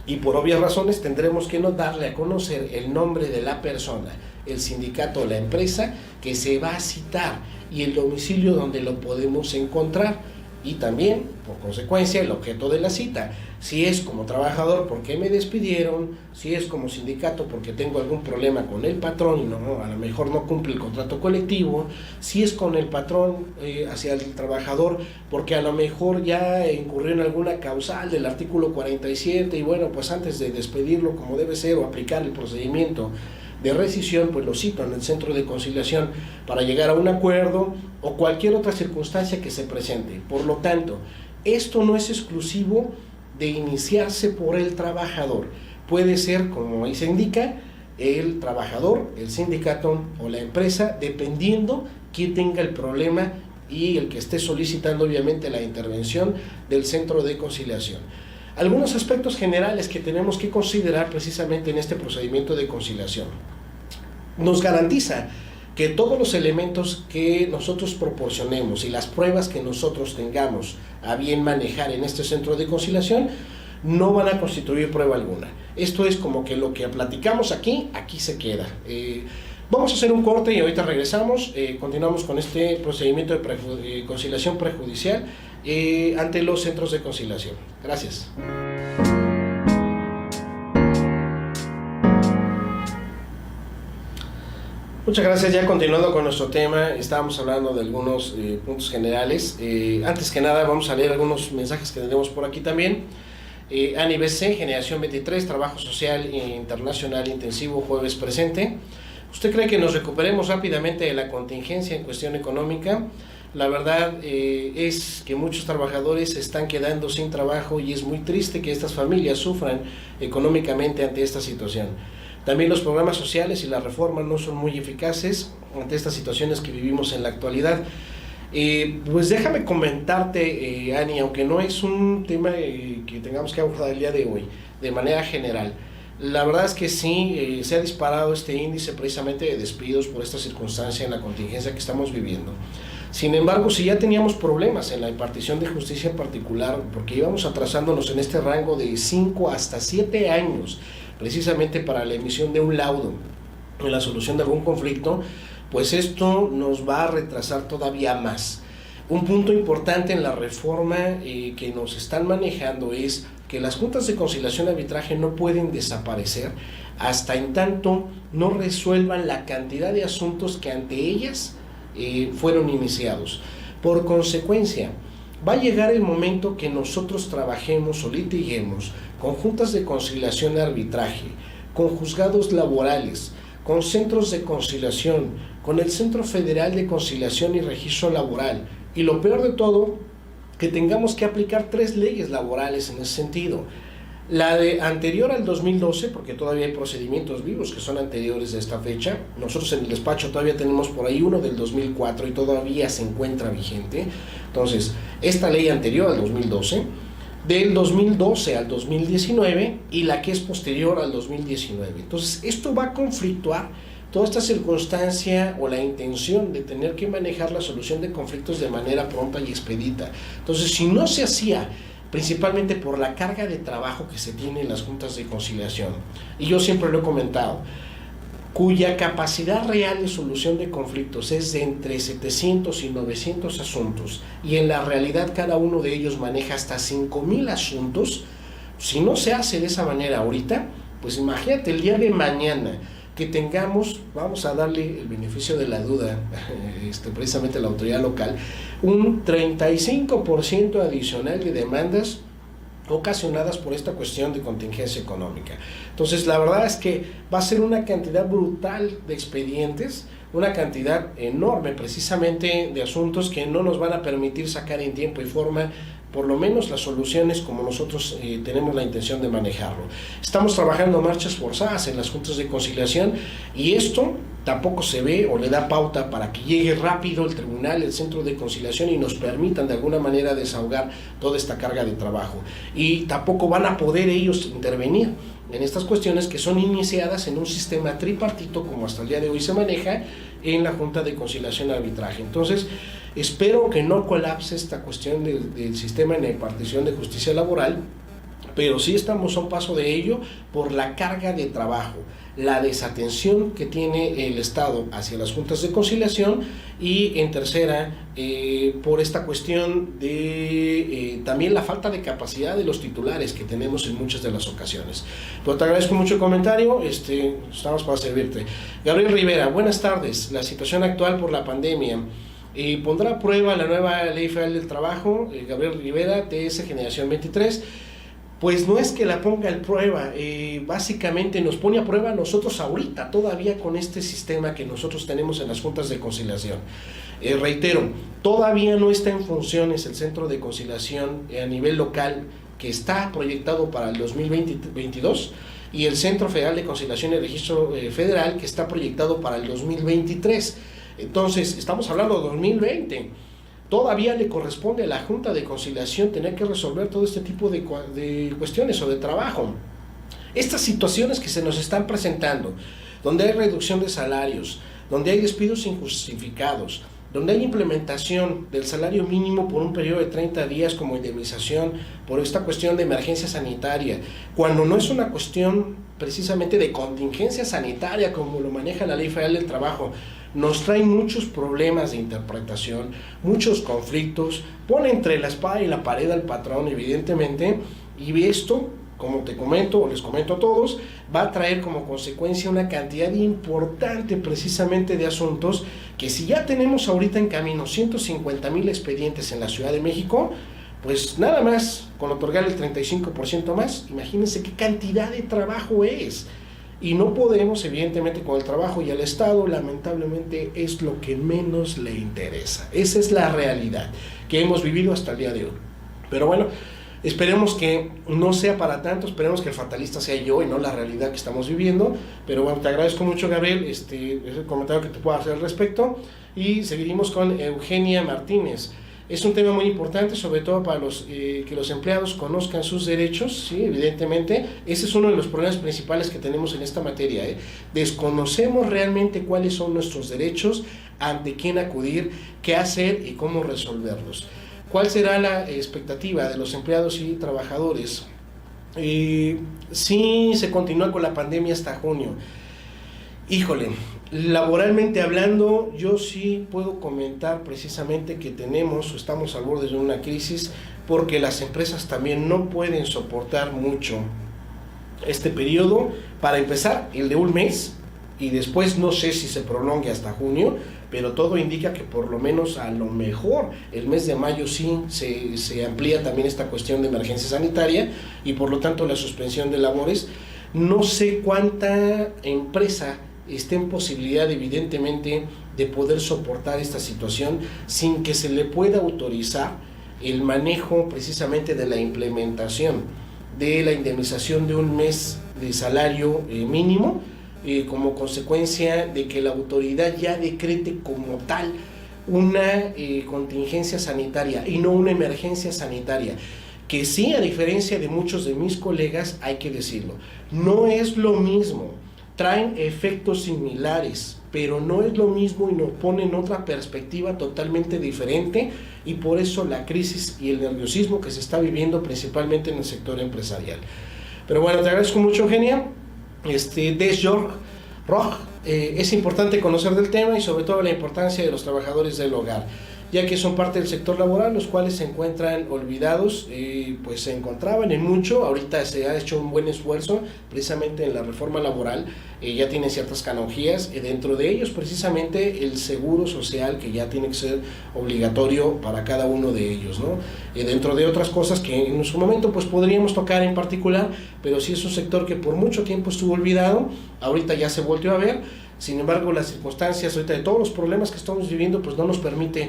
S1: y por obvias razones, tendremos que darle a conocer el nombre de la persona, el sindicato o la empresa que se va a citar y el domicilio donde lo podemos encontrar. Y también, por consecuencia, el objeto de la cita. Si es como trabajador, ¿por qué me despidieron? Si es como sindicato, porque tengo algún problema con el patrón y no, a lo mejor no cumple el contrato colectivo. Si es con el patrón hacia el trabajador, porque a lo mejor ya incurrió en alguna causal del artículo 47 y bueno, pues antes de despedirlo como debe ser o aplicar el procedimiento de rescisión, pues lo cito en el centro de conciliación para llegar a un acuerdo o cualquier otra circunstancia que se presente. Por lo tanto, esto no es exclusivo de iniciarse por el trabajador. Puede ser, como ahí se indica, el trabajador, el sindicato o la empresa, dependiendo quién tenga el problema y el que esté solicitando obviamente la intervención del centro de conciliación. Algunos aspectos generales que tenemos que considerar precisamente en este procedimiento de conciliación. Nos garantiza que todos los elementos que nosotros proporcionemos y las pruebas que nosotros tengamos a bien manejar en este centro de conciliación no van a constituir prueba alguna. Esto es como que lo que platicamos aquí se queda. Vamos a hacer un corte y ahorita regresamos. Continuamos con este procedimiento de conciliación prejudicial ante los centros de conciliación. Gracias. Muchas gracias. Ya continuando con nuestro tema, estábamos hablando de algunos puntos generales. Antes que nada, vamos a leer algunos mensajes que tenemos por aquí también. ANI BC, Generación 23, Trabajo Social Internacional Intensivo, jueves presente. ¿Usted cree que nos recuperemos rápidamente de la contingencia en cuestión económica? La verdad es que muchos trabajadores se están quedando sin trabajo y es muy triste que estas familias sufran económicamente ante esta situación. También los programas sociales y las reformas no son muy eficaces ante estas situaciones que vivimos en la actualidad. Pues déjame comentarte, Ani, aunque no es un tema que tengamos que abordar el día de hoy, de manera general, la verdad es que sí, se ha disparado este índice precisamente de despidos por esta circunstancia en la contingencia que estamos viviendo. Sin embargo, si ya teníamos problemas en la impartición de justicia en particular, porque íbamos atrasándonos en este rango de 5 hasta 7 años, precisamente para la emisión de un laudo en la solución de algún conflicto, pues esto nos va a retrasar todavía más. Un punto importante en la reforma que nos están manejando es que las juntas de conciliación y arbitraje no pueden desaparecer hasta en tanto no resuelvan la cantidad de asuntos que ante ellas fueron iniciados. Por consecuencia, va a llegar el momento que nosotros trabajemos o litiguemos con juntas de conciliación y arbitraje, con juzgados laborales, con centros de conciliación, con el Centro Federal de Conciliación y Registro Laboral, y lo peor de todo, que tengamos que aplicar 3 leyes laborales en ese sentido. La de anterior al 2012, porque todavía hay procedimientos vivos que son anteriores a esta fecha. Nosotros en el despacho todavía tenemos por ahí uno del 2004 y todavía se encuentra vigente. Entonces, esta ley anterior al 2012, del 2012 al 2019 y la que es posterior al 2019. Entonces, esto va a conflictuar toda esta circunstancia o la intención de tener que manejar la solución de conflictos de manera pronta y expedita. Entonces, si no se hacía, principalmente por la carga de trabajo que se tiene en las juntas de conciliación, y yo siempre lo he comentado, cuya capacidad real de solución de conflictos es de entre 700 y 900 asuntos, y en la realidad cada uno de ellos maneja hasta 5,000 asuntos, si no se hace de esa manera ahorita, pues imagínate el día de mañana que tengamos, vamos a darle el beneficio de la duda, precisamente a la autoridad local, un 35% adicional de demandas ocasionadas por esta cuestión de contingencia económica. Entonces, la verdad es que va a ser una cantidad brutal de expedientes, una cantidad enorme precisamente de asuntos que no nos van a permitir sacar en tiempo y forma por lo menos las soluciones como nosotros tenemos la intención de manejarlo. Estamos trabajando marchas forzadas en las juntas de conciliación y esto tampoco se ve o le da pauta para que llegue rápido el tribunal, el centro de conciliación y nos permitan de alguna manera desahogar toda esta carga de trabajo. Y tampoco van a poder ellos intervenir en estas cuestiones que son iniciadas en un sistema tripartito como hasta el día de hoy se maneja en la Junta de Conciliación y Arbitraje. Entonces, espero que no colapse esta cuestión del sistema en la impartición de justicia laboral, pero sí estamos a un paso de ello por la carga de trabajo, la desatención que tiene el Estado hacia las juntas de conciliación y en tercera, por esta cuestión de también la falta de capacidad de los titulares que tenemos en muchas de las ocasiones. Pero te agradezco mucho el comentario, estamos para servirte. Gabriel Rivera, buenas tardes. La situación actual por la pandemia pondrá a prueba la nueva Ley Federal del Trabajo. Gabriel Rivera, TS Generación 23. Pues no es que la ponga a prueba, básicamente nos pone a prueba nosotros ahorita, todavía con este sistema que nosotros tenemos en las juntas de conciliación. Reitero, todavía no está en funciones el centro de conciliación a nivel local que está proyectado para el 2022 y el Centro Federal de Conciliación y Registro Federal que está proyectado para el 2023. Entonces, estamos hablando de 2020. Todavía le corresponde a la Junta de Conciliación tener que resolver todo este tipo de cuestiones o de trabajo. Estas situaciones que se nos están presentando, donde hay reducción de salarios, donde hay despidos injustificados, donde hay implementación del salario mínimo por un periodo de 30 días como indemnización por esta cuestión de emergencia sanitaria, cuando no es una cuestión precisamente de contingencia sanitaria como lo maneja la Ley Federal del Trabajo, nos trae muchos problemas de interpretación, muchos conflictos, pone entre la espada y la pared al patrón evidentemente, y esto, como te comento o les comento a todos, va a traer como consecuencia una cantidad importante precisamente de asuntos que si ya tenemos ahorita en camino 150,000 expedientes en la Ciudad de México, pues nada más con otorgar el 35% más, imagínense qué cantidad de trabajo es. Y no podemos, evidentemente, con el trabajo y el Estado, lamentablemente, es lo que menos le interesa. Esa es la realidad que hemos vivido hasta el día de hoy. Pero bueno, esperemos que no sea para tanto, esperemos que el fatalista sea yo y no la realidad que estamos viviendo. Pero bueno, te agradezco mucho, Gabriel, es el comentario que te puedo hacer al respecto. Y seguimos con Eugenia Martínez. Es un tema muy importante, sobre todo para que los empleados conozcan sus derechos, ¿sí? Evidentemente, ese es uno de los problemas principales que tenemos en esta materia, ¿eh? Desconocemos realmente cuáles son nuestros derechos, ante quién acudir, qué hacer y cómo resolverlos. ¿Cuál será la expectativa de los empleados y trabajadores? Si se continúa con la pandemia hasta junio, Híjole, laboralmente hablando, yo sí puedo comentar precisamente que tenemos o estamos al borde de una crisis porque las empresas también no pueden soportar mucho este periodo. Para empezar, el de un mes, y después no sé si se prolongue hasta junio, pero todo indica que por lo menos a lo mejor el mes de mayo sí se amplía también esta cuestión de emergencia sanitaria y por lo tanto la suspensión de labores. No sé cuánta empresa esté en posibilidad evidentemente de poder soportar esta situación sin que se le pueda autorizar el manejo precisamente de la implementación de la indemnización de un mes de salario mínimo, como consecuencia de que la autoridad ya decrete como tal una contingencia sanitaria y no una emergencia sanitaria, que sí, a diferencia de muchos de mis colegas, hay que decirlo, no es lo mismo, traen efectos similares, pero no es lo mismo y nos pone en otra perspectiva totalmente diferente, y por eso la crisis y el nerviosismo que se está viviendo principalmente en el sector empresarial. Pero bueno, te agradezco mucho, Eugenia. Des York Roch, es importante conocer del tema y sobre todo la importancia de los trabajadores del hogar, ya que son parte del sector laboral, los cuales se encuentran olvidados, pues se encontraban en mucho. Ahorita se ha hecho un buen esfuerzo precisamente en la reforma laboral, ya tienen ciertas canonjías, dentro de ellos precisamente el seguro social, que ya tiene que ser obligatorio para cada uno de ellos, ¿no? Dentro de otras cosas que en su momento pues podríamos tocar en particular, pero sí es un sector que por mucho tiempo estuvo olvidado, ahorita ya se volvió a ver. Sin embargo, las circunstancias ahorita de todos los problemas que estamos viviendo pues no nos permite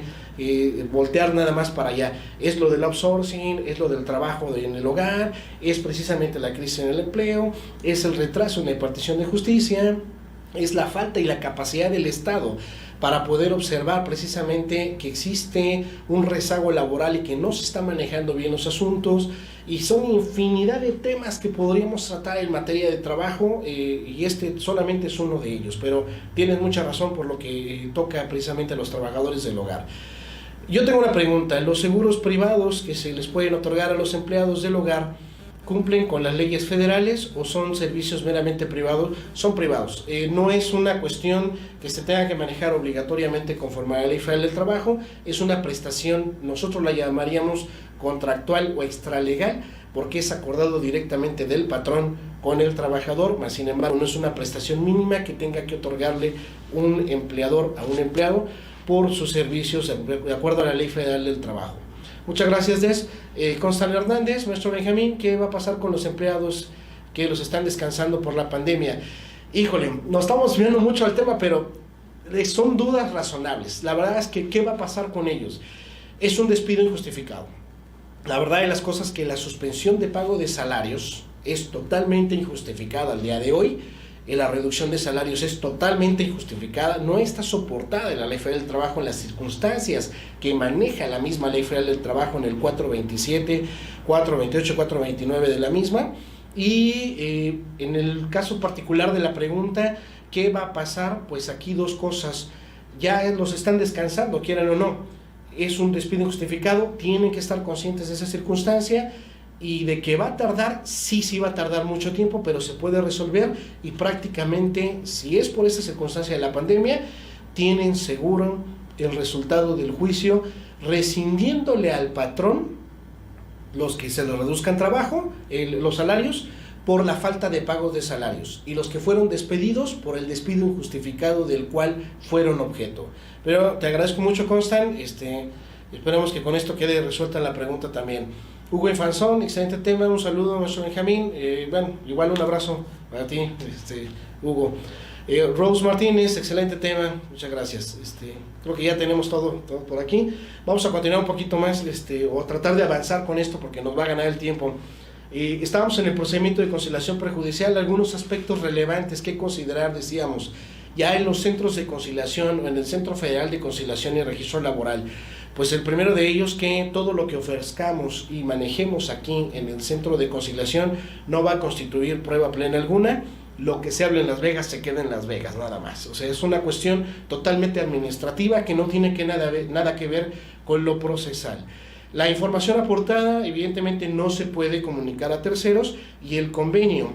S1: voltear nada más para allá. Es lo del outsourcing, es lo del trabajo en el hogar, es precisamente la crisis en el empleo, es el retraso en la impartición de justicia, es la falta y la capacidad del Estado para poder observar precisamente que existe un rezago laboral y que no se está manejando bien los asuntos, y son infinidad de temas que podríamos tratar en materia de trabajo, y este solamente es uno de ellos, pero tienes mucha razón por lo que toca precisamente a los trabajadores del hogar. Yo tengo una pregunta: ¿los seguros privados que se les pueden otorgar a los empleados del hogar cumplen con las leyes federales o son servicios meramente privados? Son privados, no es una cuestión que se tenga que manejar obligatoriamente conforme a la Ley Federal del Trabajo, es una prestación, nosotros la llamaríamos contractual o extralegal, porque es acordado directamente del patrón con el trabajador, mas sin embargo no es una prestación mínima que tenga que otorgarle un empleador a un empleado por sus servicios de acuerdo a la Ley Federal del Trabajo. Muchas gracias, Des. Constable Hernández, maestro Benjamín, ¿qué va a pasar con los empleados que los están descansando por la pandemia? Híjole, nos estamos viendo mucho al tema, pero son dudas razonables. La verdad es que, ¿qué va a pasar con ellos? Es un despido injustificado. La verdad de las cosas es que la suspensión de pago de salarios es totalmente injustificada al día de hoy. La reducción de salarios es totalmente injustificada, no está soportada en la Ley Federal del Trabajo en las circunstancias que maneja la misma Ley Federal del Trabajo en el 427, 428, 429 de la misma. Y en el caso particular de la pregunta, ¿qué va a pasar? Pues aquí dos cosas: ya los están descansando, quieran o no, es un despido injustificado, tienen que estar conscientes de esa circunstancia, y de que va a tardar, sí va a tardar mucho tiempo, pero se puede resolver, y prácticamente, si es por esa circunstancia de la pandemia, tienen seguro el resultado del juicio, rescindiéndole al patrón los que se le reduzcan trabajo, los salarios, por la falta de pagos de salarios, y los que fueron despedidos por el despido injustificado del cual fueron objeto. Pero te agradezco mucho, Constant, esperemos que con esto quede resuelta la pregunta también. Hugo Infanzón, excelente tema, un saludo a nuestro Benjamín, bueno, igual un abrazo para ti, Hugo. Rose Martínez, excelente tema, muchas gracias. Creo que ya tenemos todo por aquí. Vamos a continuar un poquito más, o tratar de avanzar con esto porque nos va a ganar el tiempo. Estábamos en el procedimiento de conciliación prejudicial, algunos aspectos relevantes que considerar, decíamos, ya en los centros de conciliación o en el Centro Federal de Conciliación y Registro Laboral. Pues el primero de ellos, que todo lo que ofrezcamos y manejemos aquí en el centro de conciliación no va a constituir prueba plena alguna. Lo que se habla en Las Vegas se queda en Las Vegas, nada más. O sea, es una cuestión totalmente administrativa que no tiene nada que ver con lo procesal. La información aportada evidentemente no se puede comunicar a terceros, y el convenio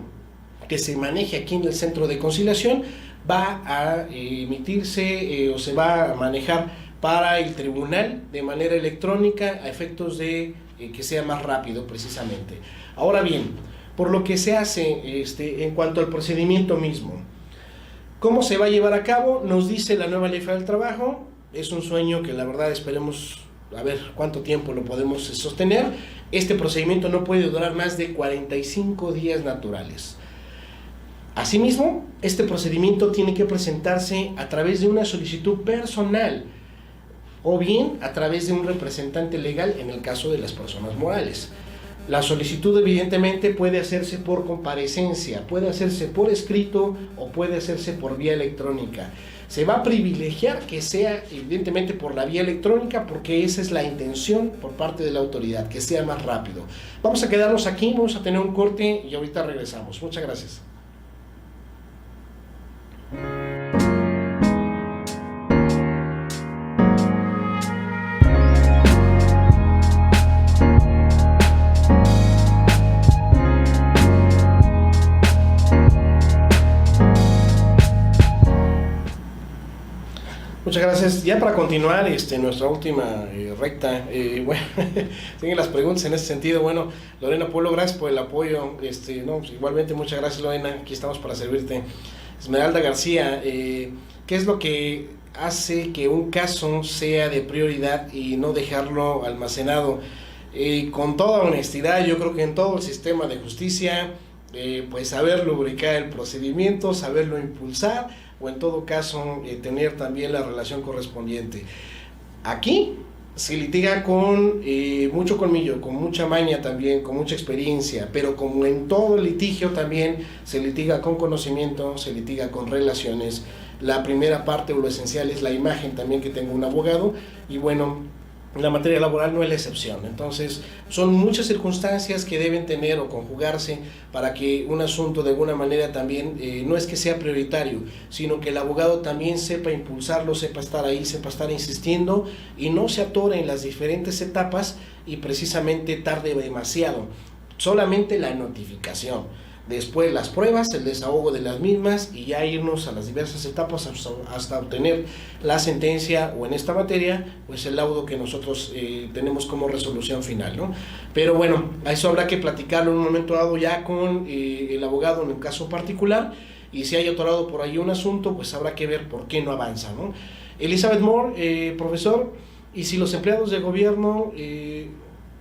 S1: que se maneje aquí en el centro de conciliación va a emitirse o se va a manejar para el tribunal de manera electrónica a efectos de que sea más rápido precisamente. Ahora bien, por lo que se hace en cuanto al procedimiento mismo, ¿cómo se va a llevar a cabo? Nos dice la nueva Ley Federal del Trabajo, es un sueño que la verdad esperemos a ver cuánto tiempo lo podemos sostener. Este procedimiento no puede durar más de 45 días naturales. Asimismo, este procedimiento tiene que presentarse a través de una solicitud personal o bien a través de un representante legal en el caso de las personas morales. La solicitud evidentemente puede hacerse por comparecencia, puede hacerse por escrito o puede hacerse por vía electrónica. Se va a privilegiar que sea evidentemente por la vía electrónica porque esa es la intención por parte de la autoridad, que sea más rápido. Vamos a quedarnos aquí, vamos a tener un corte y ahorita regresamos. Muchas gracias. Muchas gracias. Ya para continuar nuestra última recta, bueno, siguen las preguntas en ese sentido. Bueno, Lorena Polo, gracias por el apoyo. No, pues igualmente muchas gracias, Lorena, aquí estamos para servirte. Esmeralda García, ¿qué es lo que hace que un caso sea de prioridad y no dejarlo almacenado? Con toda honestidad, yo creo que en todo el sistema de justicia, pues saber lubricar el procedimiento, saberlo impulsar, o en todo caso tener también la relación correspondiente. Aquí se litiga con mucho colmillo, con mucha maña también, con mucha experiencia, pero como en todo litigio también se litiga con conocimiento, se litiga con relaciones. La primera parte o lo esencial es la imagen también que tenga un abogado y bueno, la materia laboral no es la excepción. Entonces son muchas circunstancias que deben tener o conjugarse para que un asunto de alguna manera también no es que sea prioritario, sino que el abogado también sepa impulsarlo, sepa estar ahí, sepa estar insistiendo y no se atore en las diferentes etapas y precisamente tarde demasiado. Solamente la notificación, después las pruebas, el desahogo de las mismas y ya irnos a las diversas etapas hasta obtener la sentencia o en esta materia, pues el laudo que nosotros tenemos como resolución final, ¿no? Pero bueno, a eso habrá que platicarlo en un momento dado ya con el abogado en un caso particular y si hay atorado por ahí un asunto, pues habrá que ver por qué no avanza, ¿no? Elizabeth Moore, profesor, y si los empleados de gobierno,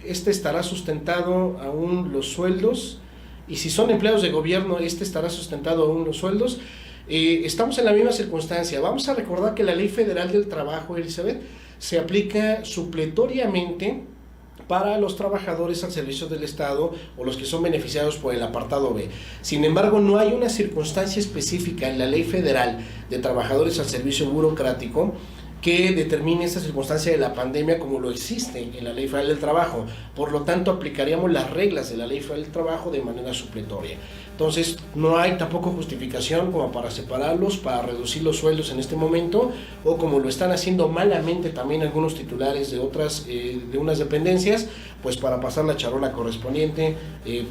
S1: estará sustentado aún los sueldos. Y si son empleados de gobierno, estará sustentado aún los sueldos. Estamos en la misma circunstancia. Vamos a recordar que la Ley Federal del Trabajo, Elizabeth, se aplica supletoriamente para los trabajadores al servicio del Estado o los que son beneficiados por el apartado B. Sin embargo, no hay una circunstancia específica en la Ley Federal de Trabajadores al Servicio Burocrático que determine esta circunstancia de la pandemia como lo existe en la Ley Federal del Trabajo. Por lo tanto, aplicaríamos las reglas de la Ley Federal del Trabajo de manera supletoria. Entonces, no hay tampoco justificación como para separarlos, para reducir los sueldos en este momento, o como lo están haciendo malamente también algunos titulares de otras, de unas dependencias, pues para pasar la charola correspondiente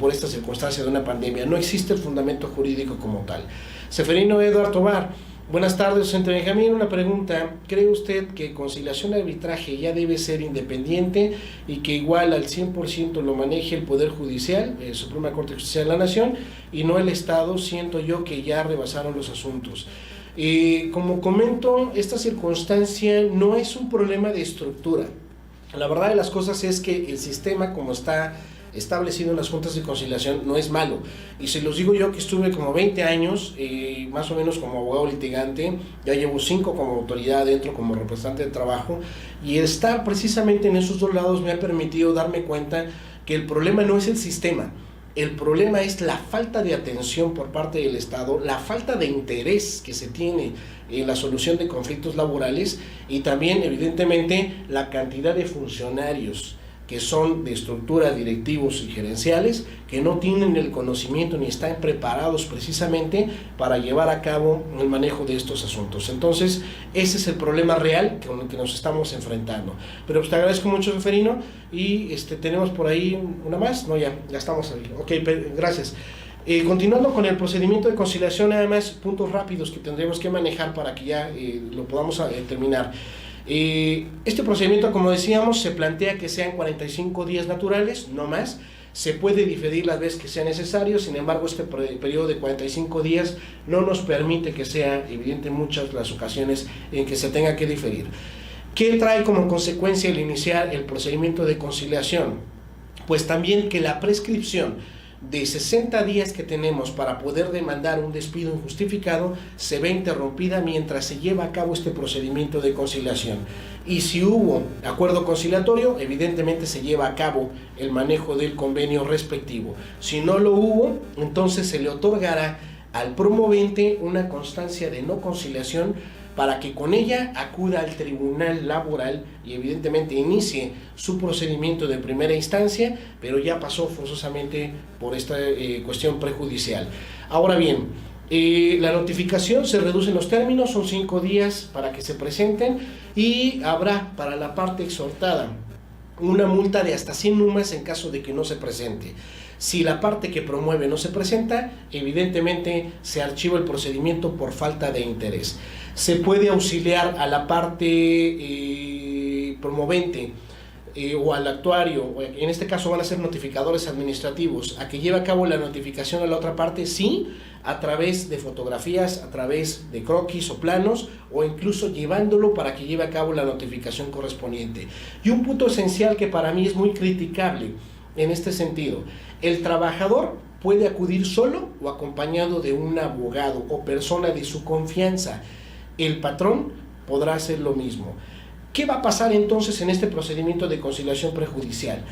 S1: por esta circunstancia de una pandemia. No existe el fundamento jurídico como tal. Seferino Eduardo Tobar. Buenas tardes, docente Benjamín. Una pregunta. ¿Cree usted que conciliación y arbitraje ya debe ser independiente y que igual al 100% lo maneje el Poder Judicial, Suprema Corte de Justicia de la Nación, y no el Estado? Siento yo que ya rebasaron los asuntos. Como comento, esta circunstancia no es un problema de estructura. La verdad de las cosas es que el sistema como está establecido en las juntas de conciliación no es malo, y se los digo yo que estuve como 20 años más o menos como abogado litigante, ya llevo 5 como autoridad dentro como representante de trabajo, y estar precisamente en esos dos lados me ha permitido darme cuenta que el problema no es el sistema, el problema es la falta de atención por parte del Estado, la falta de interés que se tiene en la solución de conflictos laborales y también evidentemente la cantidad de funcionarios que son de estructura, directivos y gerenciales, que no tienen el conocimiento ni están preparados precisamente para llevar a cabo el manejo de estos asuntos. Entonces, ese es el problema real con el que nos estamos enfrentando. Pero pues, te agradezco mucho, Seferino, y tenemos por ahí una más. No, ya estamos ahí. Ok, gracias. Continuando con el procedimiento de conciliación, nada más puntos rápidos que tendremos que manejar para que ya lo podamos terminar. Este procedimiento, como decíamos, se plantea que sean 45 días naturales, no más. Se puede diferir las veces que sea necesario, sin embargo este periodo de 45 días no nos permite que sea evidente muchas las ocasiones en que se tenga que diferir. ¿Qué trae como consecuencia el iniciar el procedimiento de conciliación? Pues también que la prescripción de 60 días que tenemos para poder demandar un despido injustificado se ve interrumpida mientras se lleva a cabo este procedimiento de conciliación. Y si hubo acuerdo conciliatorio, evidentemente se lleva a cabo el manejo del convenio respectivo. Si no lo hubo, entonces se le otorgará al promovente una constancia de no conciliación para que con ella acuda al tribunal laboral y evidentemente inicie su procedimiento de primera instancia, pero ya pasó forzosamente por esta cuestión prejudicial. Ahora bien, la notificación se reduce en los términos, son 5 días para que se presenten y habrá para la parte exhortada una multa de hasta 100 UMAS en caso de que no se presente. Si la parte que promueve no se presenta, evidentemente se archiva el procedimiento por falta de interés. Se puede auxiliar a la parte promovente o al actuario, en este caso van a ser notificadores administrativos, a que lleve a cabo la notificación a la otra parte, sí, a través de fotografías, a través de croquis o planos, o incluso llevándolo para que lleve a cabo la notificación correspondiente. Y un punto esencial que para mí es muy criticable en este sentido: el trabajador puede acudir solo o acompañado de un abogado o persona de su confianza. El patrón podrá hacer lo mismo. ¿Qué va a pasar entonces en este procedimiento de conciliación prejudicial?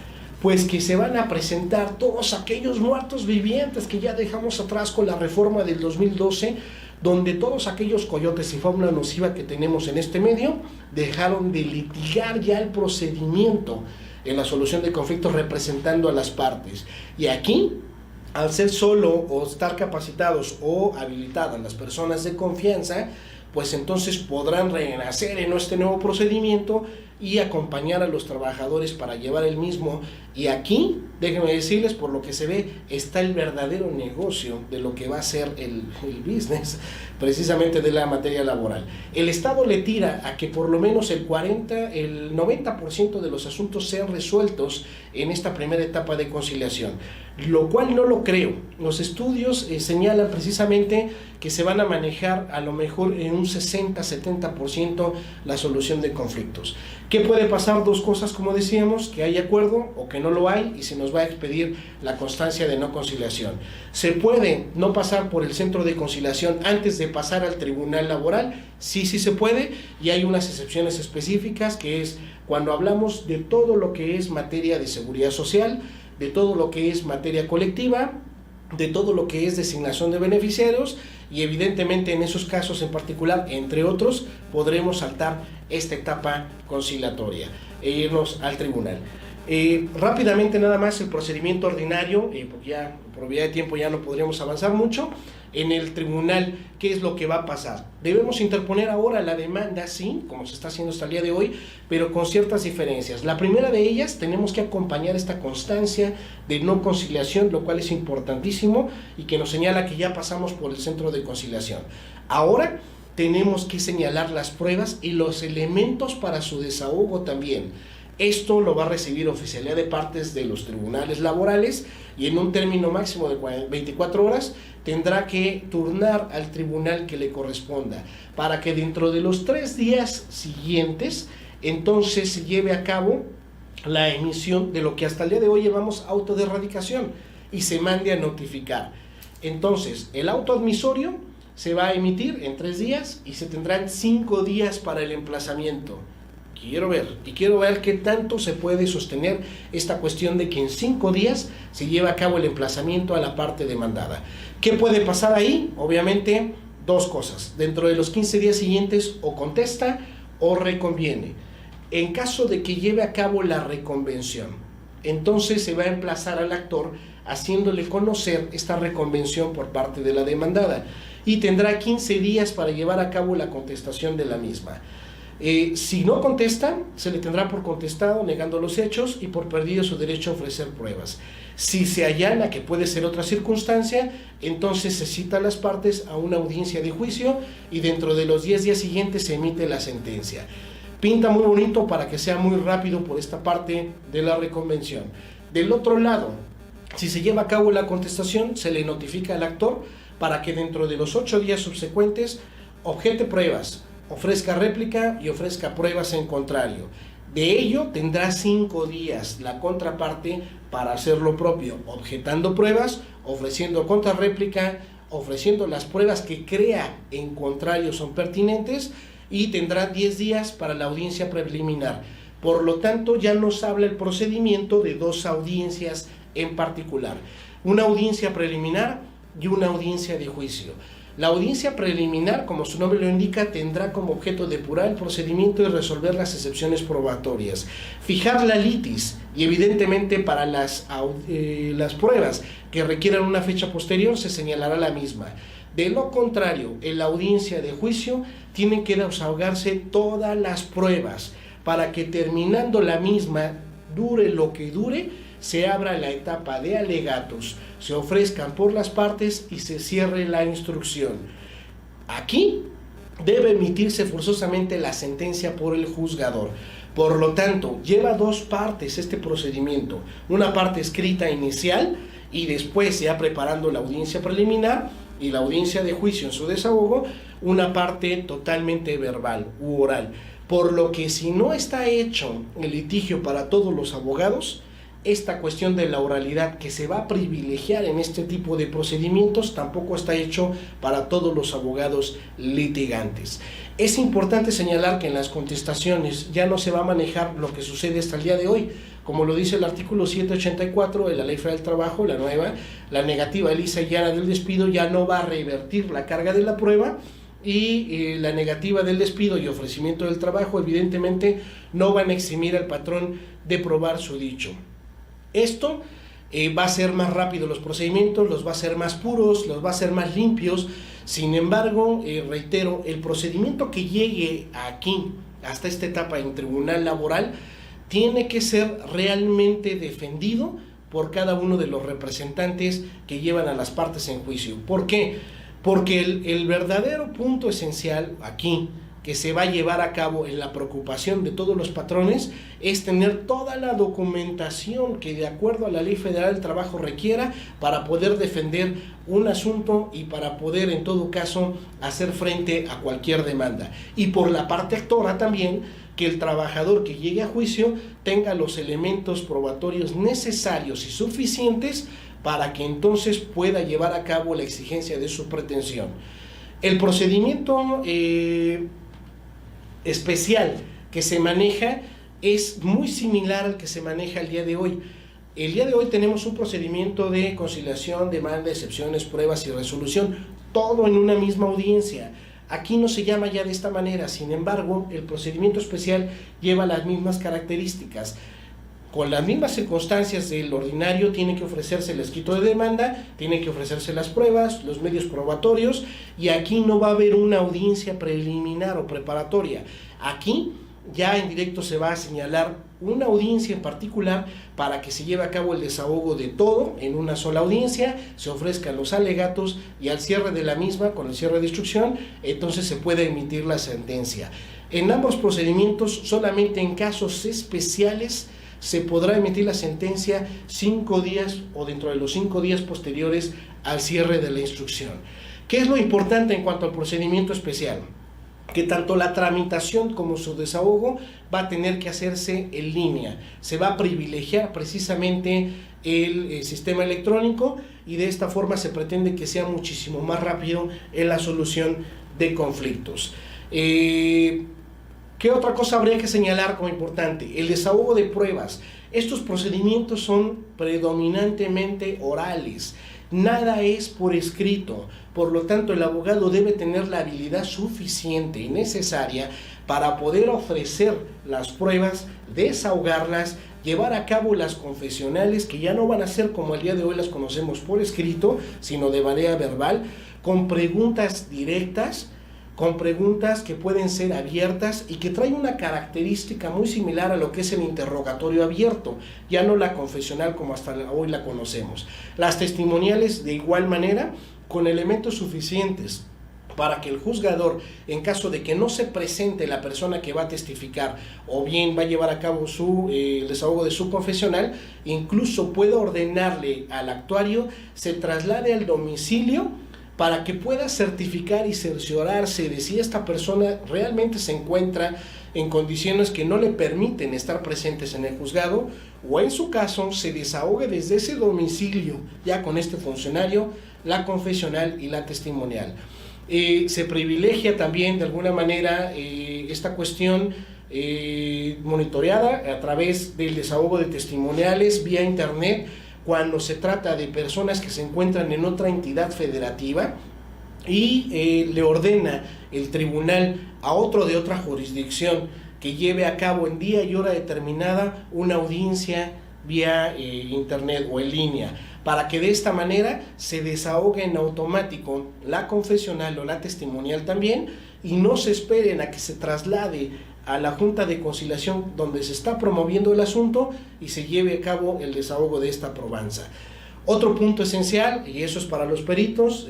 S1: Pues que se van a presentar todos aquellos muertos vivientes que ya dejamos atrás con la reforma del 2012, donde todos aquellos coyotes y fauna nociva que tenemos en este medio dejaron de litigar ya el procedimiento en la solución de conflictos representando a las partes. Y aquí, al ser solo o estar capacitados o habilitadas las personas de confianza, pues entonces podrán renacer en este nuevo procedimiento y acompañar a los trabajadores para llevar el mismo. Y aquí, déjenme decirles, por lo que se ve, está el verdadero negocio de lo que va a ser el business, precisamente de la materia laboral. El Estado le tira a que por lo menos el 90% de los asuntos sean resueltos en esta primera etapa de conciliación, lo cual no lo creo. Los estudios señalan precisamente que se van a manejar a lo mejor en un 60-70% la solución de conflictos. ¿Qué puede pasar? Dos cosas, como decíamos: que hay acuerdo o que no lo hay y se nos va a expedir la constancia de no conciliación. ¿Se puede no pasar por el centro de conciliación antes de pasar al tribunal laboral? Sí, sí se puede, y hay unas excepciones específicas, que es cuando hablamos de todo lo que es materia de seguridad social, de todo lo que es materia colectiva, de todo lo que es designación de beneficiarios, y evidentemente en esos casos en particular, entre otros, podremos saltar esta etapa conciliatoria e irnos al tribunal. Rápidamente nada más el procedimiento ordinario, porque ya por vía de tiempo ya no podríamos avanzar mucho. En el tribunal, ¿qué es lo que va a pasar? Debemos interponer ahora la demanda, sí, como se está haciendo hasta el día de hoy, pero con ciertas diferencias. La primera de ellas, tenemos que acompañar esta constancia de no conciliación, lo cual es importantísimo y que nos señala que ya pasamos por el centro de conciliación. Ahora tenemos que señalar las pruebas y los elementos para su desahogo también. Esto lo va a recibir oficialía de partes de los tribunales laborales, y en un término máximo de 24 horas tendrá que turnar al tribunal que le corresponda, para que dentro de los 3 días siguientes entonces se lleve a cabo la emisión de lo que hasta el día de hoy llamamos auto de erradicación y se mande a notificar. Entonces el auto admisorio se va a emitir en 3 días y se tendrán 5 días para el emplazamiento. Quiero ver qué tanto se puede sostener esta cuestión de que en 5 días se lleva a cabo el emplazamiento a la parte demandada. ¿Qué puede pasar ahí? Obviamente, 2 cosas. Dentro de los 15 días siguientes o contesta o reconviene. En caso de que lleve a cabo la reconvención, entonces se va a emplazar al actor haciéndole conocer esta reconvención por parte de la demandada y tendrá 15 días para llevar a cabo la contestación de la misma. Si no contesta, se le tendrá por contestado, negando los hechos, y por perdido su derecho a ofrecer pruebas. Si se allana que puede ser otra circunstancia, entonces se cita a las partes a una audiencia de juicio y dentro de los 10 días siguientes se emite la sentencia. Pinta muy bonito para que sea muy rápido por esta parte de la reconvención. Del otro lado, si se lleva a cabo la contestación, se le notifica al actor para que dentro de los 8 días subsecuentes objete pruebas, ofrezca réplica y ofrezca pruebas en contrario. De ello tendrá 5 días la contraparte para hacer lo propio, objetando pruebas, ofreciendo contrarréplica, ofreciendo las pruebas que crea en contrario son pertinentes, y tendrá 10 días para la audiencia preliminar. Por lo tanto, ya nos habla el procedimiento de 2 audiencias en particular, una audiencia preliminar y una audiencia de juicio. La audiencia preliminar, como su nombre lo indica, tendrá como objeto depurar el procedimiento y resolver las excepciones probatorias, fijar la litis y evidentemente para las pruebas que requieran una fecha posterior se señalará la misma. De lo contrario, en la audiencia de juicio tienen que desahogarse todas las pruebas para que terminando la misma, dure lo que dure, se abra la etapa de alegatos, se ofrezcan por las partes y se cierre la instrucción. Aquí debe emitirse forzosamente la sentencia por el juzgador. Por lo tanto, lleva 2 partes este procedimiento, una parte escrita inicial y después ya preparando la audiencia preliminar y la audiencia de juicio en su desahogo, una parte totalmente verbal u oral. Por lo que si no está hecho el litigio para todos los abogados, esta cuestión de la oralidad que se va a privilegiar en este tipo de procedimientos tampoco está hecho para todos los abogados litigantes. Es importante señalar que en las contestaciones ya no se va a manejar lo que sucede hasta el día de hoy, como lo dice el artículo 784 de la Ley Federal del Trabajo, la nueva, la negativa lisa y llana del despido ya no va a revertir la carga de la prueba, y la negativa del despido y ofrecimiento del trabajo evidentemente no van a eximir al patrón de probar su dicho. Esto va a hacer más rápido los procedimientos, los va a hacer más puros, los va a hacer más limpios. Sin embargo, reitero, el procedimiento que llegue aquí, hasta esta etapa en tribunal laboral, tiene que ser realmente defendido por cada uno de los representantes que llevan a las partes en juicio. ¿Por qué? Porque el verdadero punto esencial aquí que se va a llevar a cabo en la preocupación de todos los patrones es tener toda la documentación que de acuerdo a la Ley Federal del Trabajo requiera para poder defender un asunto y para poder en todo caso hacer frente a cualquier demanda. Y por la parte actora también, que el trabajador que llegue a juicio tenga los elementos probatorios necesarios y suficientes para que entonces pueda llevar a cabo la exigencia de su pretensión. El procedimiento especial que se maneja es muy similar al que se maneja el día de hoy. El día de hoy tenemos un procedimiento de conciliación, demanda, excepciones, pruebas y resolución, todo en una misma audiencia. Aquí no se llama ya de esta manera, sin embargo, el procedimiento especial lleva las mismas características. Con las mismas circunstancias del ordinario, tiene que ofrecerse el escrito de demanda, tiene que ofrecerse las pruebas, los medios probatorios, y aquí no va a haber una audiencia preliminar o preparatoria. Aquí ya en directo se va a señalar una audiencia en particular para que se lleve a cabo el desahogo de todo en una sola audiencia, se ofrezcan los alegatos y al cierre de la misma, con el cierre de instrucción, entonces se puede emitir la sentencia. En ambos procedimientos, solamente en casos especiales, se podrá emitir la sentencia 5 días o dentro de los 5 días posteriores al cierre de la instrucción. ¿Qué es lo importante en cuanto al procedimiento especial? Que tanto la tramitación como su desahogo va a tener que hacerse en línea. Se va a privilegiar precisamente el sistema electrónico y de esta forma se pretende que sea muchísimo más rápido en la solución de conflictos. ¿Qué otra cosa habría que señalar como importante? El desahogo de pruebas. Estos procedimientos son predominantemente orales. Nada es por escrito. Por lo tanto, el abogado debe tener la habilidad suficiente y necesaria para poder ofrecer las pruebas, desahogarlas, llevar a cabo las confesionales, que ya no van a ser como el día de hoy las conocemos por escrito, sino de manera verbal, con preguntas directas, con preguntas que pueden ser abiertas y que trae una característica muy similar a lo que es el interrogatorio abierto, ya no la confesional como hasta hoy la conocemos. Las testimoniales de igual manera, con elementos suficientes para que el juzgador, en caso de que no se presente la persona que va a testificar o bien va a llevar a cabo el desahogo de su confesional, incluso pueda ordenarle al actuario se traslade al domicilio para que pueda certificar y cerciorarse de si esta persona realmente se encuentra en condiciones que no le permiten estar presentes en el juzgado, o en su caso se desahogue desde ese domicilio ya con este funcionario la confesional y la testimonial. Se privilegia también de alguna manera esta cuestión monitoreada a través del desahogo de testimoniales vía internet cuando se trata de personas que se encuentran en otra entidad federativa y le ordena el tribunal a otro de otra jurisdicción que lleve a cabo en día y hora determinada una audiencia vía internet o en línea, para que de esta manera se desahogue en automático la confesional o la testimonial también y no se esperen a que se traslade a la Junta de Conciliación donde se está promoviendo el asunto y se lleve a cabo el desahogo de esta probanza. Otro punto esencial, y eso es para los peritos,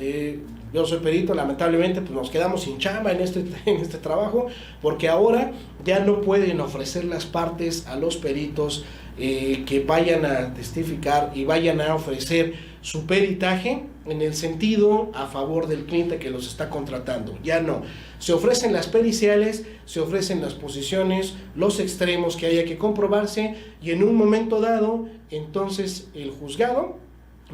S1: yo soy perito, lamentablemente pues nos quedamos sin chamba en este trabajo, porque ahora ya no pueden ofrecer las partes a los peritos que vayan a testificar y vayan a ofrecer su peritaje en el sentido a favor del cliente que los está contratando. Ya no, se ofrecen las periciales, se ofrecen las posiciones, los extremos que haya que comprobarse, y en un momento dado entonces el juzgado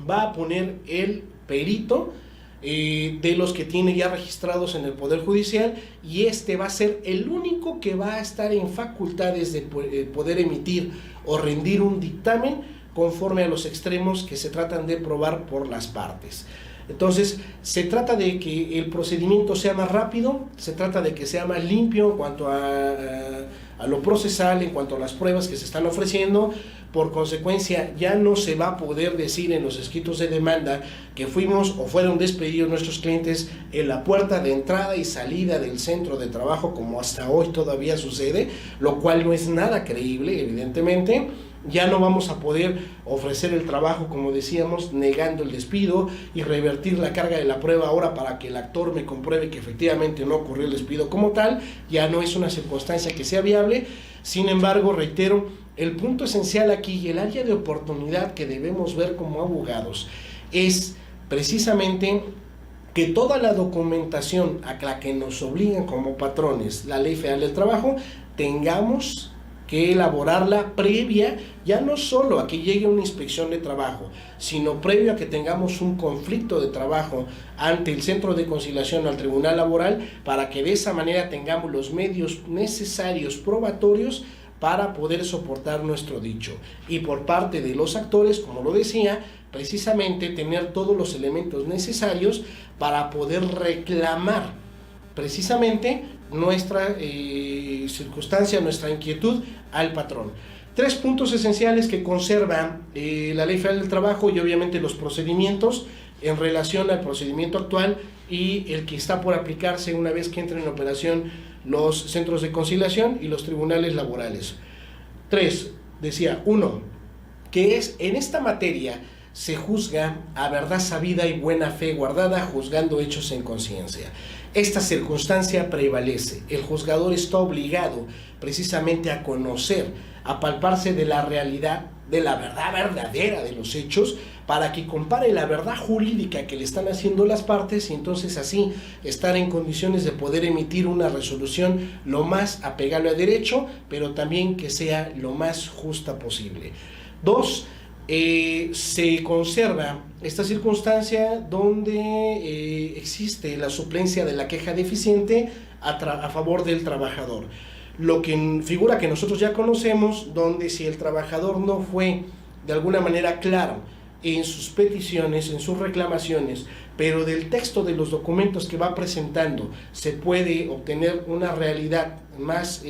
S1: va a poner el perito de los que tiene ya registrados en el Poder Judicial, y este va a ser el único que va a estar en facultades de poder emitir o rendir un dictamen conforme a los extremos que se tratan de probar por las partes. Entonces, se trata de que el procedimiento sea más rápido, se trata de que sea más limpio en cuanto a lo procesal, en cuanto a las pruebas que se están ofreciendo. Por consecuencia, ya no se va a poder decir en los escritos de demanda que fuimos o fueron despedidos nuestros clientes en la puerta de entrada y salida del centro de trabajo, como hasta hoy todavía sucede, lo cual no es nada creíble, evidentemente. Ya no vamos a poder ofrecer el trabajo, como decíamos, negando el despido y revertir la carga de la prueba ahora para que el actor me compruebe que efectivamente no ocurrió el despido como tal. Ya no es una circunstancia que sea viable. Sin embargo, reitero, el punto esencial aquí y el área de oportunidad que debemos ver como abogados es precisamente que toda la documentación a la que nos obligan como patrones la Ley Federal del Trabajo, tengamos que elaborarla previa, ya no solo a que llegue una inspección de trabajo, sino previo a que tengamos un conflicto de trabajo ante el Centro de Conciliación o al Tribunal Laboral, para que de esa manera tengamos los medios necesarios probatorios para poder soportar nuestro dicho. Y por parte de los actores, como lo decía, precisamente tener todos los elementos necesarios para poder reclamar precisamente nuestra circunstancia, nuestra inquietud al patrón. 3 puntos esenciales que conserva la Ley Federal del Trabajo y obviamente los procedimientos en relación al procedimiento actual y el que está por aplicarse una vez que entren en operación los centros de conciliación y los tribunales laborales. 3, decía, 1, que es en esta materia se juzga a verdad sabida y buena fe guardada, juzgando hechos en conciencia. Esta circunstancia prevalece. El juzgador está obligado precisamente a conocer, a palparse de la realidad, de la verdad verdadera de los hechos, para que compare la verdad jurídica que le están haciendo las partes y entonces así estar en condiciones de poder emitir una resolución lo más apegable a derecho, pero también que sea lo más justa posible. 2, se conserva esta circunstancia donde existe la suplencia de la queja deficiente a favor del trabajador, lo que figura que nosotros ya conocemos, donde si el trabajador no fue de alguna manera claro en sus peticiones, en sus reclamaciones, pero del texto de los documentos que va presentando se puede obtener una realidad más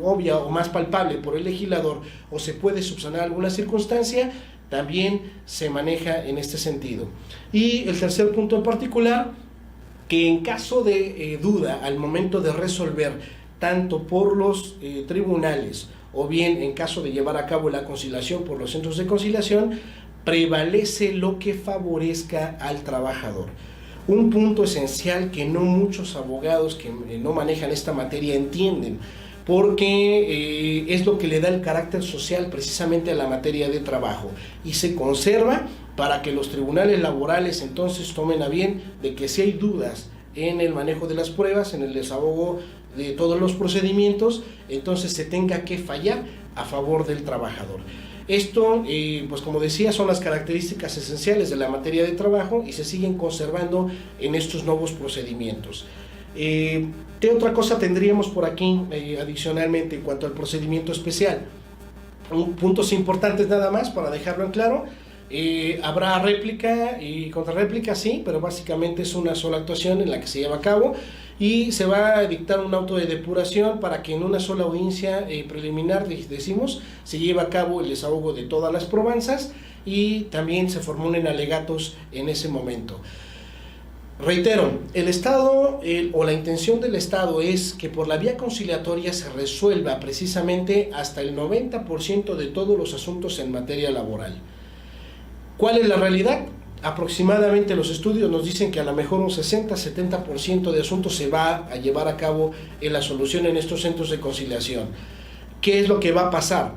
S1: obvia o más palpable por el legislador, o se puede subsanar alguna circunstancia, también se maneja en este sentido. Y el tercer punto en particular que en caso de duda al momento de resolver, tanto por los tribunales o bien en caso de llevar a cabo la conciliación por los centros de conciliación, prevalece lo que favorezca al trabajador. Un punto esencial que no muchos abogados que no manejan esta materia entienden, porque es lo que le da el carácter social precisamente a la materia de trabajo y se conserva para que los tribunales laborales entonces tomen a bien de que si hay dudas en el manejo de las pruebas, en el desahogo de todos los procedimientos, entonces se tenga que fallar a favor del trabajador. Esto, pues como decía, son las características esenciales de la materia de trabajo y se siguen conservando en estos nuevos procedimientos. ¿Qué otra cosa tendríamos por aquí adicionalmente en cuanto al procedimiento especial? Puntos importantes nada más para dejarlo en claro. Habrá réplica y contrarréplica, sí, pero básicamente es una sola actuación en la que se lleva a cabo y se va a dictar un auto de depuración para que en una sola audiencia preliminar, decimos, se lleve a cabo el desahogo de todas las probanzas y también se formulen alegatos en ese momento. Reitero, el Estado o la intención del Estado es que por la vía conciliatoria se resuelva precisamente hasta el 90% de todos los asuntos en materia laboral. ¿Cuál es la realidad? Aproximadamente los estudios nos dicen que a lo mejor un 60-70% de asuntos se va a llevar a cabo en la solución en estos centros de conciliación. ¿Qué es lo que va a pasar?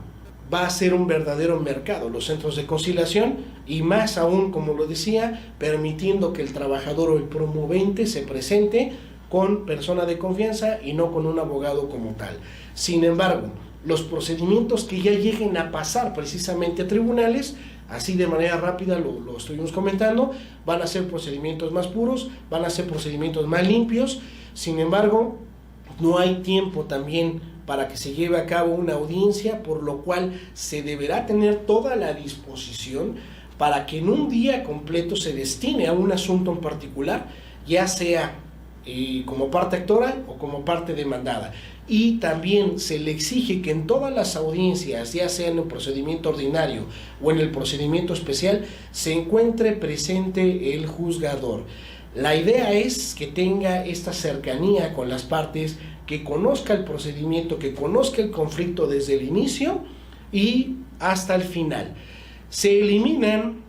S1: Va a ser un verdadero mercado los centros de conciliación y más aún, como lo decía, permitiendo que el trabajador o el promovente se presente con persona de confianza y no con un abogado como tal. Sin embargo, los procedimientos que ya lleguen a pasar precisamente a tribunales, así de manera rápida lo estuvimos comentando, van a ser procedimientos más puros, van a ser procedimientos más limpios. Sin embargo, no hay tiempo también para que se lleve a cabo una audiencia, por lo cual se deberá tener toda la disposición para que en un día completo se destine a un asunto en particular, ya sea como parte actora o como parte demandada. Y también se le exige que en todas las audiencias, ya sea en el procedimiento ordinario o en el procedimiento especial, se encuentre presente el juzgador. La idea es que tenga esta cercanía con las partes, que conozca el procedimiento, que conozca el conflicto desde el inicio y hasta el final. Se eliminan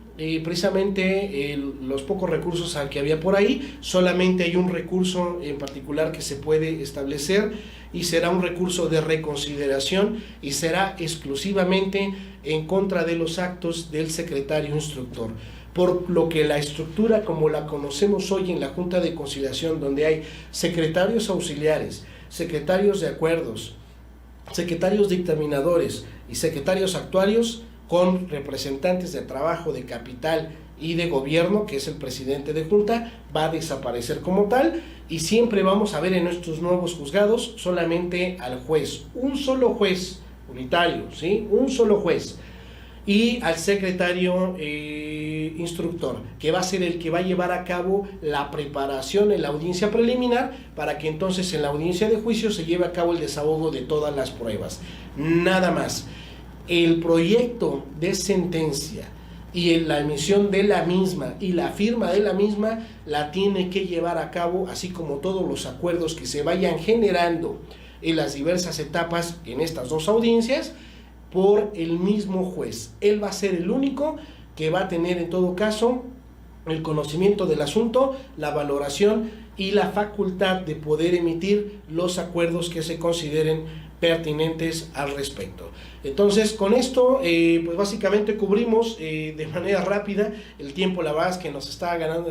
S1: precisamente los pocos recursos que había por ahí. Solamente hay un recurso en particular que se puede establecer y será un recurso de reconsideración y será exclusivamente en contra de los actos del secretario instructor, por lo que la estructura como la conocemos hoy en la Junta de Conciliación, donde hay secretarios auxiliares, secretarios de acuerdos, secretarios dictaminadores y secretarios actuarios, con representantes de trabajo, de capital y de gobierno, que es el presidente de junta, va a desaparecer como tal, y siempre vamos a ver en nuestros nuevos juzgados solamente al juez, un solo juez unitario, ¿sí? Un solo juez, y al secretario instructor, que va a ser el que va a llevar a cabo la preparación en la audiencia preliminar, para que entonces en la audiencia de juicio se lleve a cabo el desahogo de todas las pruebas, nada más. El proyecto de sentencia y la emisión de la misma y la firma de la misma la tiene que llevar a cabo, así como todos los acuerdos que se vayan generando en las diversas etapas en estas dos audiencias, por el mismo juez. Él va a ser el único que va a tener en todo caso el conocimiento del asunto, la valoración y la facultad de poder emitir los acuerdos que se consideren pertinentes al respecto. Entonces, con esto, pues básicamente cubrimos de manera rápida el tiempo. La verdad es que nos está ganando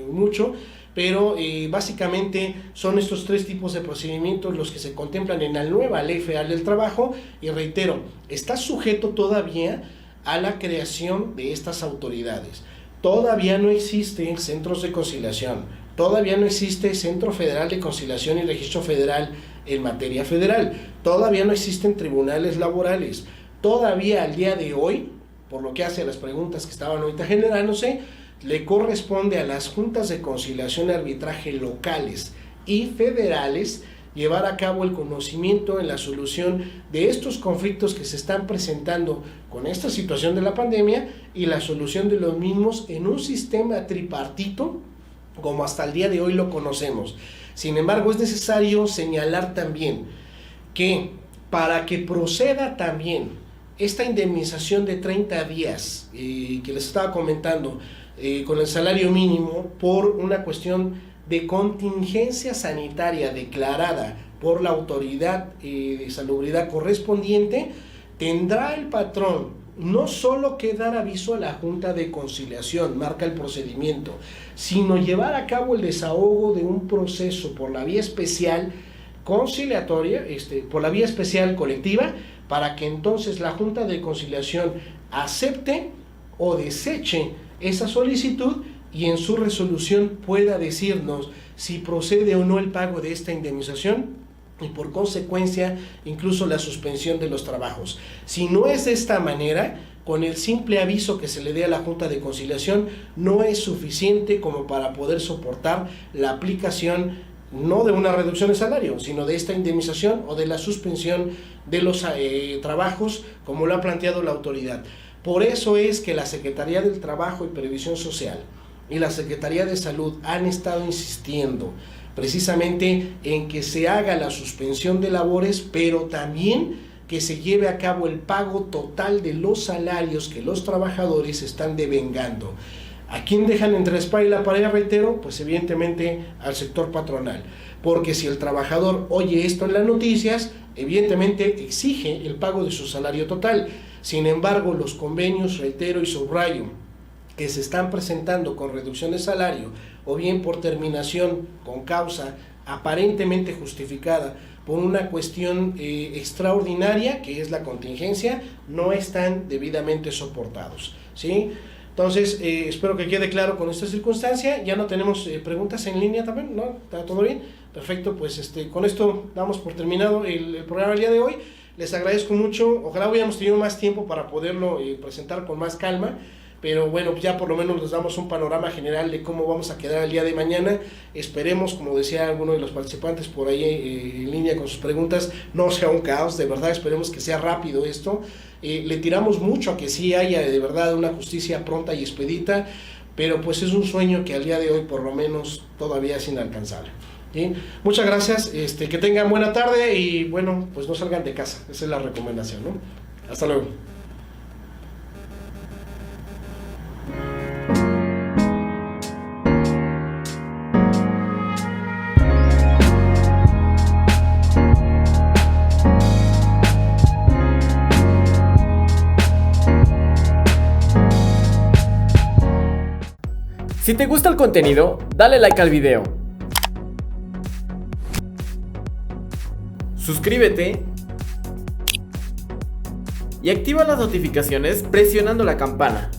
S1: mucho, pero básicamente son estos tres tipos de procedimientos los que se contemplan en la nueva Ley Federal del Trabajo, y reitero, está sujeto todavía a la creación de estas autoridades. Todavía no existen centros de conciliación, todavía no existe Centro Federal de Conciliación y Registro Federal en materia federal, todavía no existen tribunales laborales, todavía al día de hoy, por lo que hace a las preguntas que estaban ahorita generándose, le corresponde a las juntas de conciliación y arbitraje locales y federales llevar a cabo el conocimiento en la solución de estos conflictos que se están presentando con esta situación de la pandemia y la solución de los mismos en un sistema tripartito como hasta el día de hoy lo conocemos. Sin embargo, es necesario señalar también que para que proceda también esta indemnización de 30 días que les estaba comentando con el salario mínimo por una cuestión de contingencia sanitaria declarada por la autoridad de salubridad correspondiente, tendrá el patrón no solo que dar aviso a la Junta de Conciliación, marca el procedimiento, sino llevar a cabo el desahogo de un proceso por la vía especial conciliatoria, por la vía especial colectiva, para que entonces la Junta de Conciliación acepte o deseche esa solicitud y en su resolución pueda decirnos si procede o no el pago de esta indemnización y por consecuencia incluso la suspensión de los trabajos. Si no es de esta manera, con el simple aviso que se le dé a la Junta de Conciliación no es suficiente como para poder soportar la aplicación no de una reducción de salario, sino de esta indemnización o de la suspensión de los trabajos como lo ha planteado la autoridad. Por eso es que la Secretaría del Trabajo y Previsión Social y la Secretaría de Salud han estado insistiendo precisamente en que se haga la suspensión de labores, pero también que se lleve a cabo el pago total de los salarios que los trabajadores están devengando. ¿A quién dejan entre la espada y la pared, reitero? Pues evidentemente al sector patronal, porque si el trabajador oye esto en las noticias, evidentemente exige el pago de su salario total. Sin embargo, los convenios, reitero y subrayo, que se están presentando con reducción de salario o bien por terminación con causa aparentemente justificada por una cuestión extraordinaria que es la contingencia, no están debidamente soportados, ¿sí? Entonces, espero que quede claro con esta circunstancia. Ya no tenemos preguntas en línea también, ¿no? ¿Está todo bien? Perfecto, pues con esto damos por terminado el programa del día de hoy. Les agradezco mucho, ojalá hubiéramos tenido más tiempo para poderlo presentar con más calma, pero bueno, ya por lo menos les damos un panorama general de cómo vamos a quedar el día de mañana. Esperemos, como decía alguno de los participantes por ahí en línea con sus preguntas, no sea un caos, de verdad esperemos que sea rápido esto. Le tiramos mucho a que sí haya de verdad una justicia pronta y expedita, pero pues es un sueño que al día de hoy por lo menos todavía es inalcanzable. ¿Sí? Muchas gracias, que tengan buena tarde y bueno, pues no salgan de casa, esa es la recomendación, ¿no? Hasta luego.
S2: Si te gusta el contenido, dale like al video. Suscríbete y activa las notificaciones presionando la campana.